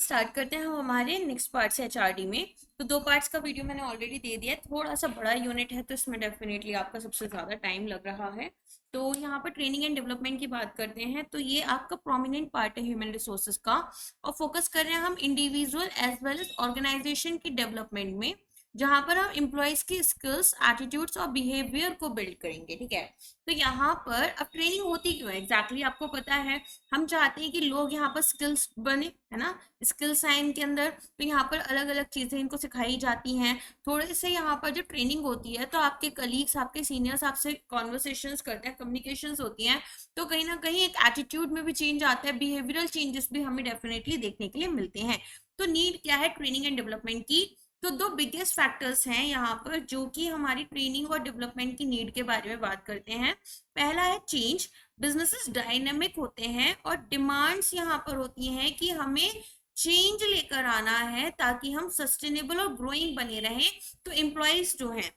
Start करते हैं हम हमारे नेक्स्ट पार्ट से एचआरडी में। तो 2 पार्ट्स का वीडियो मैंने ऑलरेडी दे दिया है। थोड़ा सा बड़ा यूनिट है तो इसमें डेफिनेटली आपका सबसे ज़्यादा टाइम लग रहा है। तो यहाँ पर ट्रेनिंग एंड डेवलपमेंट की बात करते हैं तो ये आपका प्रोमिनेंट पार्ट है ह्यूमन रिसोर्सेज का। और फोकस कर रहे हैं हम individual as well as organization की डेवलपमेंट में, जहां पर हम एम्प्लॉयज की स्किल्स, एटीट्यूड्स और बिहेवियर को बिल्ड करेंगे। ठीक है। तो यहाँ पर अब ट्रेनिंग होती क्यों है एग्जैक्टली आपको पता है। हम चाहते हैं कि लोग यहाँ पर स्किल्स बने, है ना। स्किल साइन के अंदर तो यहाँ पर अलग अलग चीजें इनको सिखाई जाती हैं। थोड़े से यहाँ पर जो ट्रेनिंग होती है तो आपके कलीग्स, आपके सीनियर्स आपसे कॉन्वर्सेशंस करते हैं, कम्युनिकेशंस होती हैं। तो कहीं ना कहीं एक एटीट्यूड में भी चेंज आता है, बिहेवियरल चेंजेस भी हमें डेफिनेटली देखने के लिए मिलते हैं। तो नीड क्या है ट्रेनिंग एंड डेवलपमेंट की। तो 2 बिगेस्ट फैक्टर्स हैं यहाँ पर जो कि हमारी ट्रेनिंग और डेवलपमेंट की नीड के बारे में बात करते हैं। पहला है चेंज। बिजनेसेस डायनेमिक होते हैं और डिमांड्स यहाँ पर होती हैं कि हमें चेंज लेकर आना है ताकि हम सस्टेनेबल और ग्रोइंग बने रहें। तो एम्प्लॉयज जो हैं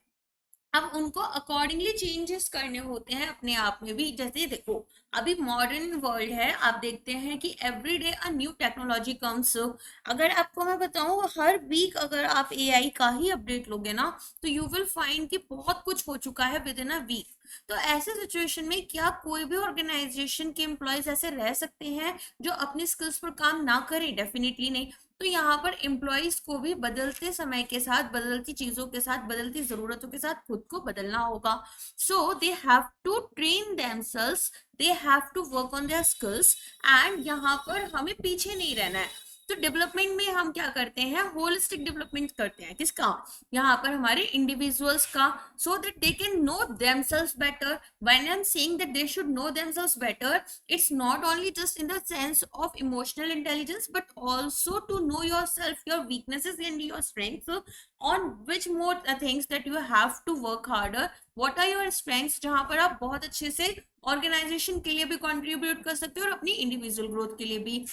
अब उनको अकॉर्डिंगली चेंजेस करने होते हैं अपने आप में भी। जैसे देखो, अभी मॉडर्न वर्ल्ड है, आप देखते हैं कि every day a new technology comes. अगर आपको मैं बताऊं, हर वीक अगर आप एआई का ही अपडेट लोगे ना तो यू विल फाइंड कि बहुत कुछ हो चुका है विद इन अ वीक। तो ऐसे सिचुएशन में क्या कोई भी ऑर्गेनाइजेशन के एम्प्लॉयज ऐसे रह सकते हैं जो अपनी स्किल्स पर काम ना करें? डेफिनेटली नहीं। तो यहाँ पर एम्प्लॉयज को भी बदलते समय के साथ, बदलती चीजों के साथ, बदलती जरूरतों के साथ खुद को बदलना होगा। So they have to train themselves, they have to work on their skills. And यहाँ पर हमें पीछे नहीं रहना है। तो डेवलपमेंट में हम क्या करते हैं, होलिस्टिक डेवलपमेंट करते हैं। किसका? यहाँ पर हमारे इंडिविजुअल्स का। So that they can know themselves better. When I am saying that they should know themselves better, it's not only just in the sense of emotional intelligence but also to know yourself, your weaknesses and your strengths, on which more things that you have to work harder. What are your strengths जहां पर आप बहुत अच्छे से organisation के लिए भी contribute कर सकते हो और अपनी इंडिविजुअल ग्रोथ के लिए भी।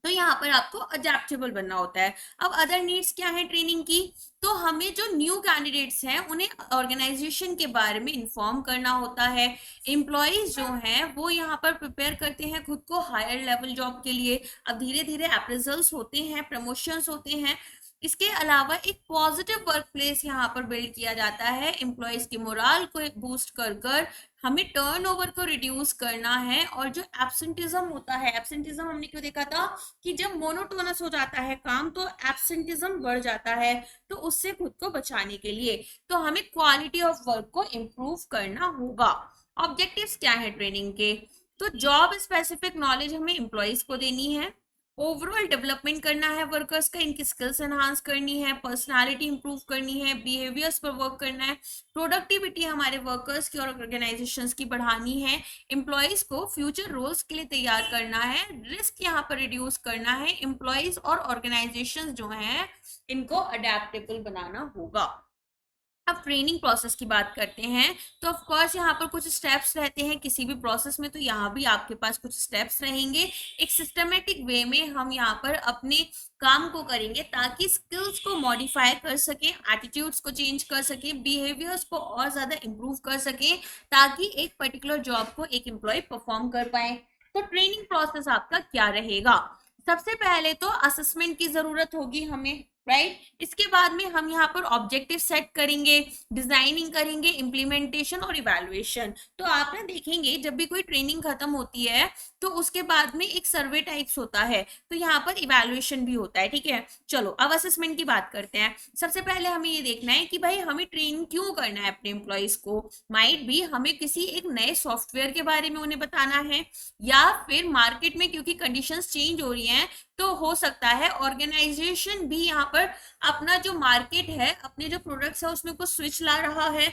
तो यहाँ पर आपको अडेप्टेबल बनना होता है। अब अदर नीड्स क्या है ट्रेनिंग की। तो हमें जो न्यू कैंडिडेट्स हैं उन्हें ऑर्गेनाइजेशन के बारे में इन्फॉर्म करना होता है। एम्प्लॉयज जो हैं वो यहाँ पर प्रिपेयर करते हैं खुद को हायर लेवल जॉब के लिए। अब धीरे धीरे अप्रेजल्स होते हैं, प्रमोशंस होते हैं। इसके अलावा एक पॉजिटिव वर्क प्लेस यहाँ पर बिल्ड किया जाता है। एम्प्लॉयज के मोराल को बूस्ट कर कर हमें टर्नओवर को रिड्यूस करना है। और जो एब्सेंटिज्म होता है, एब्सेंटिज्म हमने क्यों देखा था कि जब मोनोटोनस हो जाता है काम तो एब्सेंटिज्म बढ़ जाता है। तो उससे खुद को बचाने के लिए तो हमें क्वालिटी ऑफ वर्क को इम्प्रूव करना होगा। ऑब्जेक्टिव्स क्या है ट्रेनिंग के। तो जॉब स्पेसिफिक नॉलेज हमें एम्प्लॉयज को देनी है। ओवरऑल डेवलपमेंट करना है वर्कर्स का, इनकी स्किल्स एनहांस करनी है, पर्सनालिटी इंप्रूव करनी है, बिहेवियर्स पर वर्क करना है, प्रोडक्टिविटी हमारे वर्कर्स की और ऑर्गेनाइजेशंस की बढ़ानी है, एम्प्लॉयज को फ्यूचर रोल्स के लिए तैयार करना है, रिस्क यहाँ पर रिड्यूस करना है, एम्प्लॉयज और ऑर्गेनाइजेशंस जो हैं इनको अडेप्टेबल बनाना होगा। अब ट्रेनिंग प्रोसेस की बात करते हैं तो ऑफ कोर्स यहाँ पर कुछ स्टेप्स रहते हैं किसी भी प्रोसेस में। तो यहाँ भी आपके पास कुछ स्टेप्स रहेंगे। एक सिस्टमेटिक वे में हम यहाँ पर अपने काम को करेंगे ताकि स्किल्स को मॉडिफाई कर सकें, एटीट्यूड्स को चेंज कर सकें, बिहेवियर्स को और ज्यादा इंप्रूव कर सकें ताकि एक पर्टिकुलर जॉब को एक एम्प्लॉय परफॉर्म कर पाए। तो ट्रेनिंग प्रोसेस आपका क्या रहेगा। सबसे पहले तो असेसमेंट की जरूरत होगी हमें, राइट। इसके बाद में हम यहाँ पर ऑब्जेक्टिव सेट करेंगे, डिजाइनिंग करेंगे, इम्प्लीमेंटेशन और इवैल्यूएशन। तो आप ना देखेंगे जब भी कोई ट्रेनिंग खत्म होती है तो उसके बाद में एक सर्वे टाइप्स होता है, तो यहाँ पर इवैल्यूएशन भी होता है। ठीक है, चलो अब असेसमेंट की बात करते हैं। सबसे पहले हमें ये देखना है कि भाई हमें ट्रेन क्यों करना है अपने एम्प्लॉयज को। माइट भी हमें किसी एक नए सॉफ्टवेयर के बारे में उन्हें बताना है, या फिर मार्केट में क्योंकि कंडीशंस चेंज हो रही हैं तो हो सकता है ऑर्गेनाइजेशन भी यहाँ पर अपना जो मार्केट है, अपने जो प्रोडक्ट्स है उसमें कुछ स्विच ला रहा है।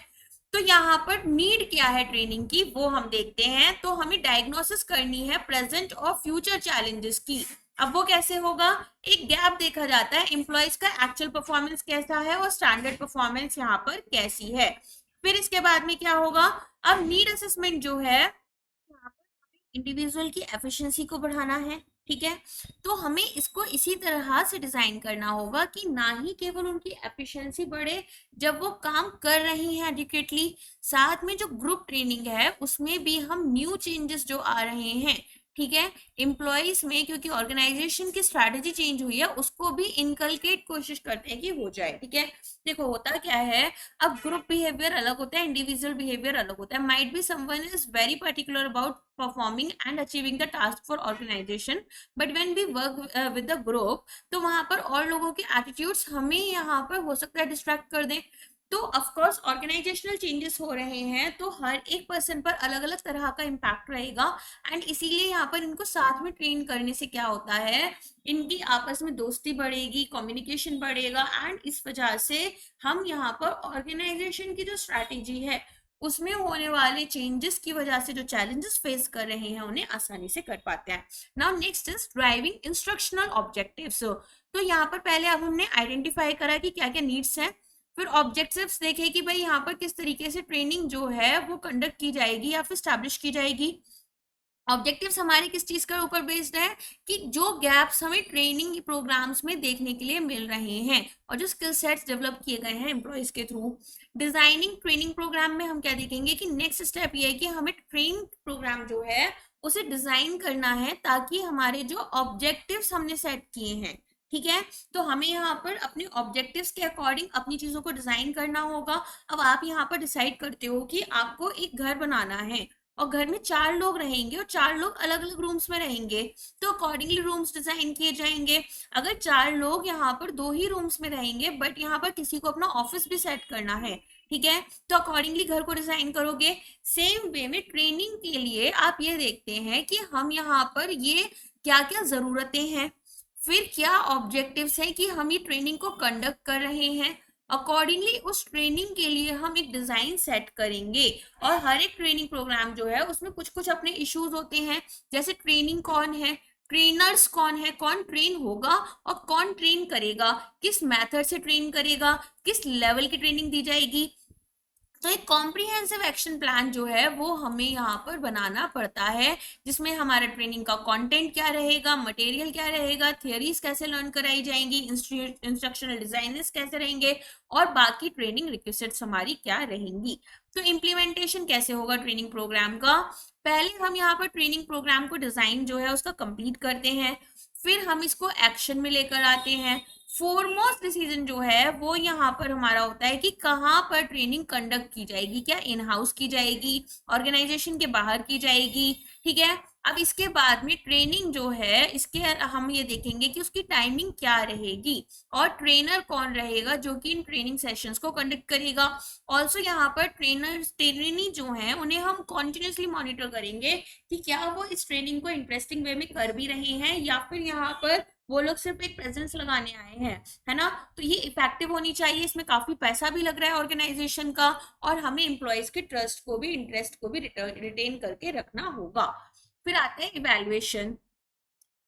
तो यहाँ पर नीड क्या है ट्रेनिंग की वो हम देखते हैं। तो हमें डायग्नोसिस करनी है प्रेजेंट और फ्यूचर चैलेंजेस की। अब वो कैसे होगा, एक गैप देखा जाता है, एम्प्लॉयज का एक्चुअल परफॉर्मेंस कैसा है और स्टैंडर्ड परफॉर्मेंस यहाँ पर कैसी है। फिर इसके बाद में क्या होगा, अब नीड असेसमेंट जो है यहाँ पर इंडिविजुअल की एफिशिएंसी को बढ़ाना है। ठीक है, तो हमें इसको इसी तरह से डिजाइन करना होगा कि ना ही केवल उनकी एफिशिएंसी बढ़े जब वो काम कर रही हैं एडिक्वेटली, साथ में जो ग्रुप ट्रेनिंग है उसमें भी हम न्यू चेंजेस जो आ रहे हैं ठीक है। एम्प्लॉयज में क्योंकि ऑर्गेनाइजेशन की स्ट्रैटेजी चेंज हुई है, उसको भी इनकलकेट कोशिश करते हैं कि हो जाए। ठीक है, देखो होता क्या है, अब ग्रुप बिहेवियर अलग होता है, इंडिविजुअल बिहेवियर अलग होता है। Might be someone is very particular about performing and achieving the task for organization, but when we work with the group, तो वहां पर और लोगों के एटीट्यूड्स हमें यहाँ पर हो सकता है डिस्ट्रैक्ट कर दें। तो ऑफ कोर्स ऑर्गेनाइजेशनल चेंजेस हो रहे हैं, तो हर एक पर्सन पर अलग अलग तरह का इम्पैक्ट रहेगा। एंड इसीलिए यहाँ पर इनको साथ में ट्रेन करने से क्या होता है, इनकी आपस में दोस्ती बढ़ेगी, कम्युनिकेशन बढ़ेगा, एंड इस वजह से हम यहाँ पर ऑर्गेनाइजेशन की जो स्ट्रैटेजी है उसमें होने वाले चेंजेस की वजह से जो चैलेंजेस फेस कर रहे हैं उन्हें आसानी से कर पाते हैं। Now next is driving instructional objectives. तो यहाँ पर पहले अब हमने आइडेंटिफाई करा कि क्या क्या नीड्स हैं, फिर ऑब्जेक्टिव्स देखे कि भाई यहाँ पर किस तरीके से ट्रेनिंग जो है वो कंडक्ट की जाएगी या फिर स्टैब्लिश की जाएगी। ऑब्जेक्टिव्स हमारे किस चीज के ऊपर बेस्ड है, कि जो गैप्स हमें ट्रेनिंग प्रोग्राम्स में देखने के लिए मिल रहे हैं और जो स्किल सेट्स डेवलप किए गए हैं एम्प्लॉयज के थ्रू। डिजाइनिंग ट्रेनिंग प्रोग्राम में हम क्या देखेंगे कि नेक्स्ट स्टेप ये है कि हमें ट्रेनिंग प्रोग्राम जो है उसे डिजाइन करना है ताकि हमारे जो ऑब्जेक्टिव्स हमने सेट किए हैं, ठीक है, तो हमें यहाँ पर अपने ऑब्जेक्टिव्स के अकॉर्डिंग अपनी चीजों को डिजाइन करना होगा। अब आप यहाँ पर डिसाइड करते हो कि आपको एक घर बनाना है और घर में 4 लोग रहेंगे और 4 लोग अलग अलग रूम्स में रहेंगे, तो अकॉर्डिंगली रूम्स डिजाइन किए जाएंगे। अगर 4 लोग यहाँ पर 2 ही रूम्स में रहेंगे बट यहाँ पर किसी को अपना ऑफिस भी सेट करना है, ठीक है, तो अकॉर्डिंगली घर को डिजाइन करोगे। सेम वे में ट्रेनिंग के लिए आप ये देखते हैं कि हम यहाँ पर ये क्या क्या जरूरतें हैं, फिर क्या ऑब्जेक्टिव्स हैं कि हम ये ट्रेनिंग को कंडक्ट कर रहे हैं। अकॉर्डिंगली उस ट्रेनिंग के लिए हम एक डिजाइन सेट करेंगे। और हर एक ट्रेनिंग प्रोग्राम जो है उसमें कुछ कुछ अपने इश्यूज होते हैं, जैसे ट्रेनिंग कौन है, ट्रेनर्स कौन है, कौन ट्रेन होगा और कौन ट्रेन करेगा, किस मेथड से ट्रेन करेगा, किस लेवल की ट्रेनिंग दी जाएगी। तो एक कॉम्प्रिहेंसिव एक्शन प्लान जो है वो हमें यहाँ पर बनाना पड़ता है, जिसमें हमारा ट्रेनिंग का कंटेंट क्या रहेगा, मटेरियल क्या रहेगा, थियरीज कैसे लर्न कराई जाएंगी, इंस्ट्रक्शनल डिजाइनर्स कैसे रहेंगे और बाकी ट्रेनिंग रिक्वेस्ट्स हमारी क्या रहेंगी। तो इम्प्लीमेंटेशन कैसे होगा ट्रेनिंग प्रोग्राम का, पहले हम यहाँ पर ट्रेनिंग प्रोग्राम को डिजाइन जो है उसका कंप्लीट करते हैं, फिर हम इसको एक्शन में लेकर आते हैं। फोरमोस्ट डिसीजन जो है वो यहाँ पर हमारा होता है कि कहाँ पर ट्रेनिंग कंडक्ट की जाएगी, क्या इन हाउस की जाएगी, ऑर्गेनाइजेशन के बाहर की जाएगी, ठीक है। अब इसके बाद में ट्रेनिंग जो है इसके हम ये देखेंगे कि उसकी टाइमिंग क्या रहेगी और ट्रेनर कौन रहेगा जो कि इन ट्रेनिंग सेशंस को कंडक्ट करेगा। ऑल्सो यहाँ पर ट्रेनी जो है उन्हें हम कॉन्टिन्यूसली मॉनिटर करेंगे कि क्या वो इस ट्रेनिंग को इंटरेस्टिंग वे में कर भी रहे हैं या फिर यहाँ पर वो लोग सिर्फ एक प्रेजेंस लगाने आए हैं, है ना। तो ये इफेक्टिव होनी चाहिए, इसमें काफी पैसा भी लग रहा है ऑर्गेनाइजेशन का, और हमें एम्प्लॉयज के ट्रस्ट को भी, इंटरेस्ट को भी रिटेन करके रखना होगा। फिर आता है इवेल्युएशन।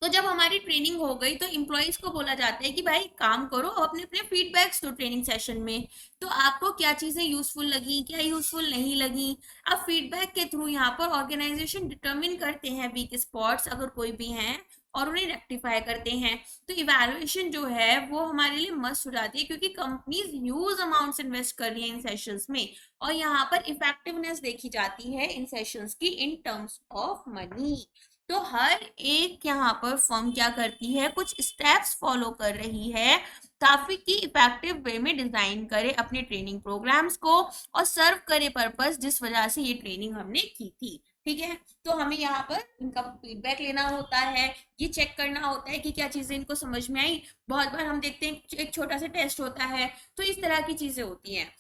तो जब हमारी ट्रेनिंग हो गई तो इम्प्लॉयज को बोला जाता है कि भाई काम करो, अपने अपने फीडबैक्स दो ट्रेनिंग सेशन में, तो आपको क्या चीजें यूजफुल लगी, क्या यूजफुल नहीं लगी। अब फीडबैक के थ्रू यहाँ पर ऑर्गेनाइजेशन डिटरमिन करते हैं वीक स्पॉट्स अगर कोई भी हैं और उन्हें रेक्टिफाई करते हैं। तो इवैल्यूएशन जो है वो हमारे लिए मस्ट हो जाती है क्योंकि कंपनीज ह्यूज अमाउंट्स इन्वेस्ट कर रही है इन सेशंस में, और यहाँ पर इफेक्टिवनेस देखी जाती है इन सेशंस की इन टर्म्स ऑफ मनी। तो हर एक यहाँ पर फर्म क्या करती है, कुछ स्टेप्स फॉलो कर रही है ताकि कि इफेक्टिव वे में डिजाइन करे अपने ट्रेनिंग प्रोग्राम्स को और सर्व करे पर्पस जिस वजह से ये ट्रेनिंग हमने की थी, ठीक है। तो हमें यहाँ पर इनका फीडबैक लेना होता है, ये चेक करना होता है कि क्या चीजें इनको समझ में आई। बहुत बार हम देखते हैं एक छोटा सा टेस्ट होता है, तो इस तरह की चीजें होती हैं।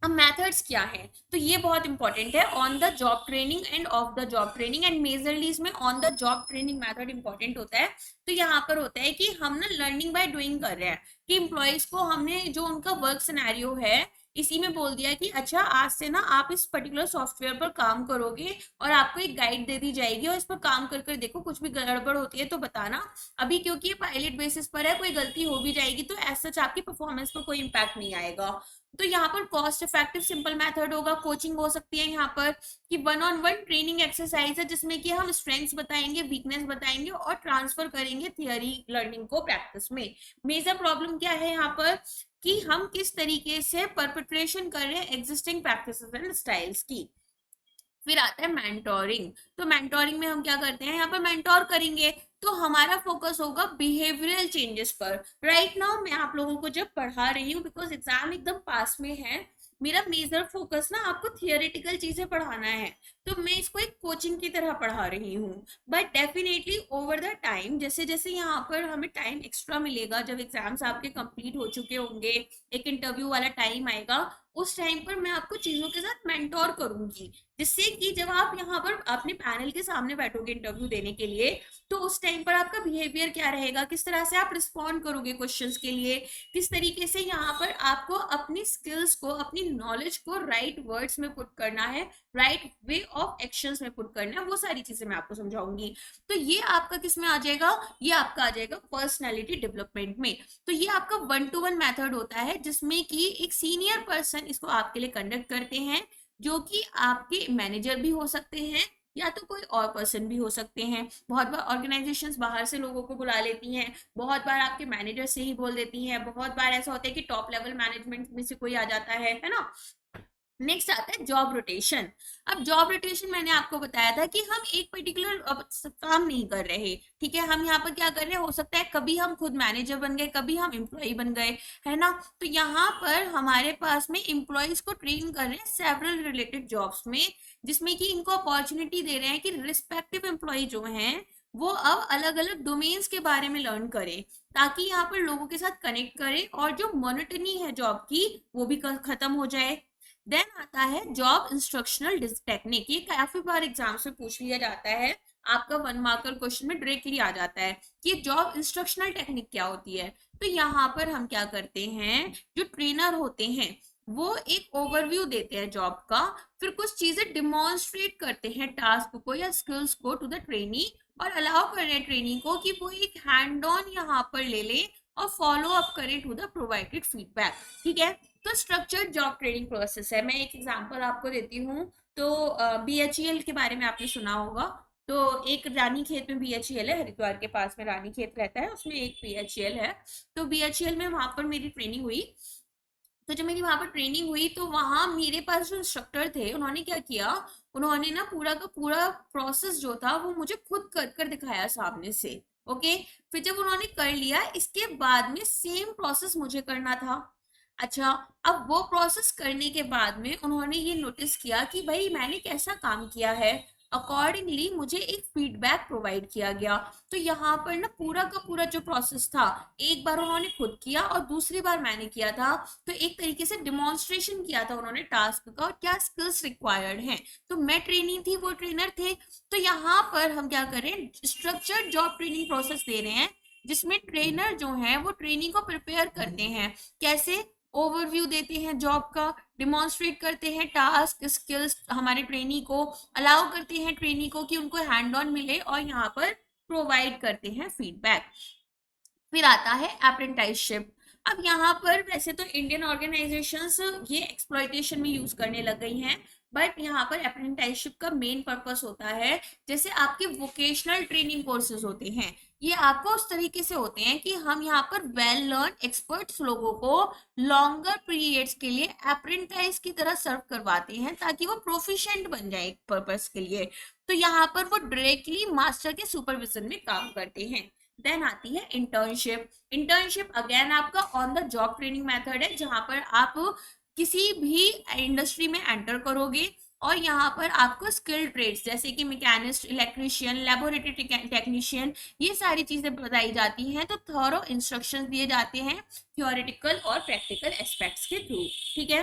अब मेथड्स क्या है, तो ये बहुत इंपॉर्टेंट है, on the job training and off the job training, and majorly इसमें on the job training method important होता है। तो यहाँ पर होता है कि हम ना लर्निंग बाय डूइंग कर रहे हैं, कि इम्प्लॉयज को हमने जो उनका वर्क सिनेरियो है इसी में बोल दिया कि अच्छा आज से ना आप इस पर्टिकुलर सॉफ्टवेयर पर काम करोगे और आपको एक गाइड दे दी जाएगी और इस पर काम कर कर देखो, कुछ भी गड़बड़ होती है तो बताना। अभी क्योंकि ये पायलट बेसिस पर है, कोई गलती हो भी जाएगी तो एज सच आपकी परफॉर्मेंस पर कोई इम्पैक्ट नहीं आएगा। तो यहाँ पर कॉस्ट इफेक्टिव सिंपल मेथड होगा, कोचिंग हो सकती है यहाँ पर कि one on one training exercise है जिसमें कि हम स्ट्रेंथ्स बताएंगे, वीकनेस बताएंगे और ट्रांसफर करेंगे थियरी लर्निंग को प्रैक्टिस में। मेजर प्रॉब्लम क्या है यहाँ पर कि हम किस तरीके से परपेट्रेशन कर रहे हैं एग्जिस्टिंग प्रैक्टिसेस एंड स्टाइल्स की। फिर आता है मेंटोरिंग। तो मेंटोरिंग में हम क्या करते हैं, यहाँ पर मेंटोर करेंगे तो हमारा फोकस होगा बिहेवियरल चेंजेस पर। राइट नाउ मैं आप लोगों को जब पढ़ा रही हूँ, बिकॉज एग्जाम एकदम पास में है, मेरा मेजर फोकस ना आपको थियोरेटिकल चीजें पढ़ाना है, तो मैं इसको एक कोचिंग की तरह पढ़ा रही हूँ। But definitely over the time, जैसे जैसे यहाँ पर हमें टाइम एक्स्ट्रा मिलेगा, जब एग्जाम्स आपके कंप्लीट हो चुके होंगे, एक इंटरव्यू वाला टाइम आएगा, उस टाइम पर मैं आपको चीजों के साथ मेंटोर करूंगी, जिससे कि जब आप यहाँ पर अपने पैनल के सामने बैठोगे इंटरव्यू देने के लिए, तो उस टाइम पर आपका बिहेवियर क्या रहेगा, किस तरह से आप रिस्पॉन्ड करोगे क्वेश्चंस के लिए, किस तरीके से यहाँ पर आपको अपनी स्किल्स को, अपनी नॉलेज को राइट वर्ड्स में पुट करना है, राइट वे ऑफ एक्शंस में पुट करना है, वो सारी चीजें मैं आपको समझाऊंगी। तो ये आपका किस में आ जाएगा, ये आपका आ जाएगा पर्सनैलिटी डेवलपमेंट में। तो ये आपका 1-to-1 मेथड होता है, जिसमें कि एक सीनियर पर्सन इसको आपके लिए कंडक्ट करते हैं, जो कि आपके मैनेजर भी हो सकते हैं या तो कोई और पर्सन भी हो सकते हैं। बहुत बार ऑर्गेनाइजेशंस बाहर से लोगों को बुला लेती हैं, बहुत बार आपके मैनेजर से ही बोल देती हैं, बहुत बार ऐसा होता है कि टॉप लेवल मैनेजमेंट में से कोई आ जाता है ना। नेक्स्ट आता है जॉब रोटेशन। अब जॉब रोटेशन मैंने आपको बताया था कि हम एक पर्टिकुलर काम नहीं कर रहे, ठीक है, हम यहाँ पर क्या कर रहे हैं, हो सकता है कभी हम खुद मैनेजर बन गए, कभी हम एम्प्लॉय बन गए, है ना। तो यहाँ पर हमारे पास में एम्प्लॉयज को ट्रेन कर रहे हैं सेवरल रिलेटेड जॉब्स में, जिसमें कि इनको अपॉर्चुनिटी दे रहे हैं कि रिस्पेक्टिव एम्प्लॉय जो हैं वो अब अलग अलग डोमेन्स के बारे में लर्न करें, ताकि यहाँ पर लोगों के साथ कनेक्ट करें और जो मोनोटनी है जॉब की वो भी खत्म हो जाए। देन आता है जॉब इंस्ट्रक्शनल टेक्निक। ये काफी बार एग्जाम से पूछ लिया जाता है, आपका 1 मार्कर क्वेश्चन में डायरेक्टली आ जाता है कि जॉब इंस्ट्रक्शनल टेक्निक क्या होती है। तो यहाँ पर हम क्या करते हैं, जो ट्रेनर होते हैं वो एक ओवरव्यू देते हैं जॉब का, फिर कुछ चीजें डिमॉन्स्ट्रेट करते हैं टास्क को या स्किल्स को टू द ट्रेनी, और अलाउ कर रहे हैं ट्रेनिंग को कि वो एक हैंड ऑन यहाँ पर ले ले और फॉलो अप करें टू द प्रोवाइडेड फीडबैक। ठीक है, तो स्ट्रक्चर्ड जॉब ट्रेनिंग प्रोसेस है। मैं एक एग्जांपल आपको देती हूँ। तो बीएचईएल के बारे में आपने सुना होगा। तो एक रानी खेत में बीएचईएल है, हरिद्वार के पास में रानी खेत रहता है, उसमें एक बीएचईएल है। तो बीएचईएल में वहां पर मेरी ट्रेनिंग हुई। तो जब मेरी वहां पर ट्रेनिंग हुई तो वहां मेरे पास जो इंस्ट्रक्टर थे, उन्होंने क्या किया, उन्होंने ना पूरा का पूरा प्रोसेस जो था वो मुझे खुद कर कर दिखाया सामने से। ओके, फिर जब उन्होंने कर लिया, इसके बाद में सेम प्रोसेस मुझे करना था। अच्छा, अब वो प्रोसेस करने के बाद में उन्होंने ये नोटिस किया कि भाई मैंने कैसा काम किया है, अकॉर्डिंगली मुझे एक फीडबैक प्रोवाइड किया गया। तो यहाँ पर ना पूरा का पूरा जो प्रोसेस था, एक बार उन्होंने खुद किया और दूसरी बार मैंने किया था, तो एक तरीके से डिमॉन्स्ट्रेशन किया था उन्होंने टास्क का और क्या स्किल्स रिक्वायर्ड हैं। तो मैं ट्रेनिंग थी, वो ट्रेनर थे। तो यहाँ पर हम क्या करें, स्ट्रक्चर्ड जॉब ट्रेनिंग प्रोसेस दे रहे हैं, जिसमें ट्रेनर जो है वो ट्रेनिंग को प्रिपेयर करते हैं। कैसे, ओवरव्यू देते हैं जॉब का, डिमॉन्स्ट्रेट करते हैं टास्क स्किल्स हमारे ट्रेनी को, अलाउ करते हैं ट्रेनी को कि उनको हैंड ऑन मिले, और यहाँ पर प्रोवाइड करते हैं फीडबैक। फिर आता है अप्रेंटिसशिप। अब यहाँ पर वैसे तो इंडियन ऑर्गेनाइजेशंस ये एक्सप्लॉयटेशन में यूज करने लग गई हैं, बट यहाँ पर अप्रेंटिसशिप का मेन पर्पस होता है, जैसे आपके वोकेशनल ट्रेनिंग कोर्सेज होते हैं, ये आपको उस तरीके से होते हैं कि हम यहाँ पर वेल लर्न एक्सपर्ट्स लोगों को लॉन्गर पीरियड्स के लिए अप्रेंटाइज की तरह सर्व करवाते हैं, ताकि वो प्रोफिशिएंट बन जाए एक पर्पस के लिए। तो यहाँ पर वो डायरेक्टली मास्टर के सुपरविजन में काम करते हैं। देन आती है इंटर्नशिप। इंटर्नशिप अगेन आपका on the job training method है, जहां पर आप किसी भी इंडस्ट्री में एंटर करोगे और यहाँ पर आपको स्किल ट्रेड्स जैसे कि मैकेनिस्ट, इलेक्ट्रीशियन, लेबोरेटरी टेक्नीशियन, ये सारी चीजें बताई जाती हैं। तो थॉरो इंस्ट्रक्शंस दिए जाते हैं थियोरेटिकल और प्रैक्टिकल एस्पेक्ट्स के थ्रू। ठीक है,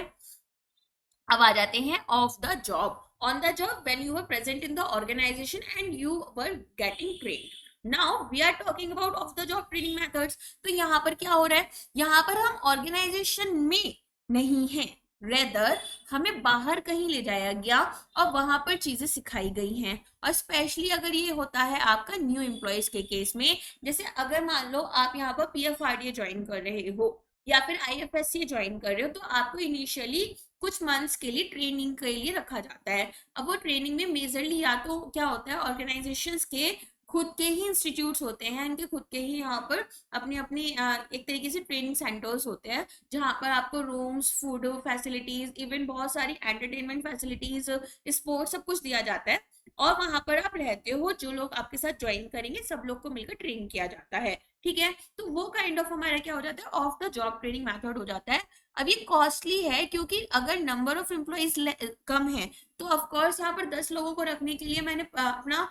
अब आ जाते हैं off the job. On the job, when you were present in the organization and you were getting trained. Now we are talking about off the job training methods. तो यहाँ पर क्या हो रहा है, यहाँ पर हम ऑर्गेनाइजेशन में नहीं है, रेदर हमें बाहर कहीं ले जाया गया और वहां पर चीजें सिखाई गई हैं। और स्पेशली अगर ये होता है आपका न्यू एम्प्लॉयज के केस में, जैसे अगर मान लो आप यहाँ पर पीएफआरडीए ज्वाइन कर रहे हो या फिर आईएफएससी ज्वाइन कर रहे हो, तो आपको इनिशियली कुछ मंथ्स के लिए ट्रेनिंग के लिए रखा जाता है। अब वो ट्रेनिंग में मेजरली या तो क्या होता है, ऑर्गेनाइजेशंस के खुद के ही इंस्टीट्यूट्स होते हैं, इनके खुद के ही यहाँ पर अपनी अपनी एक तरीके से ट्रेनिंग सेंटर्स होते हैं, जहाँ पर आपको रूम्स, फूड फैसिलिटीज, इवन बहुत सारी एंटरटेनमेंट फैसिलिटीज, स्पोर्ट्स, सब कुछ दिया जाता है। और वहां पर आप रहते हो, जो लोग आपके साथ ज्वाइन करेंगे सब लोग को मिलकर ट्रेन किया जाता है। ठीक है, तो वो काइंड ऑफ हमारा क्या हो जाता है, of the job training method हो जाता है। अब ये कॉस्टली है, क्योंकि अगर नंबर ऑफ एम्प्लॉइज कम है तो ऑफ कोर्स यहाँ पर 10 लोगों को रखने के लिए मैंने अपना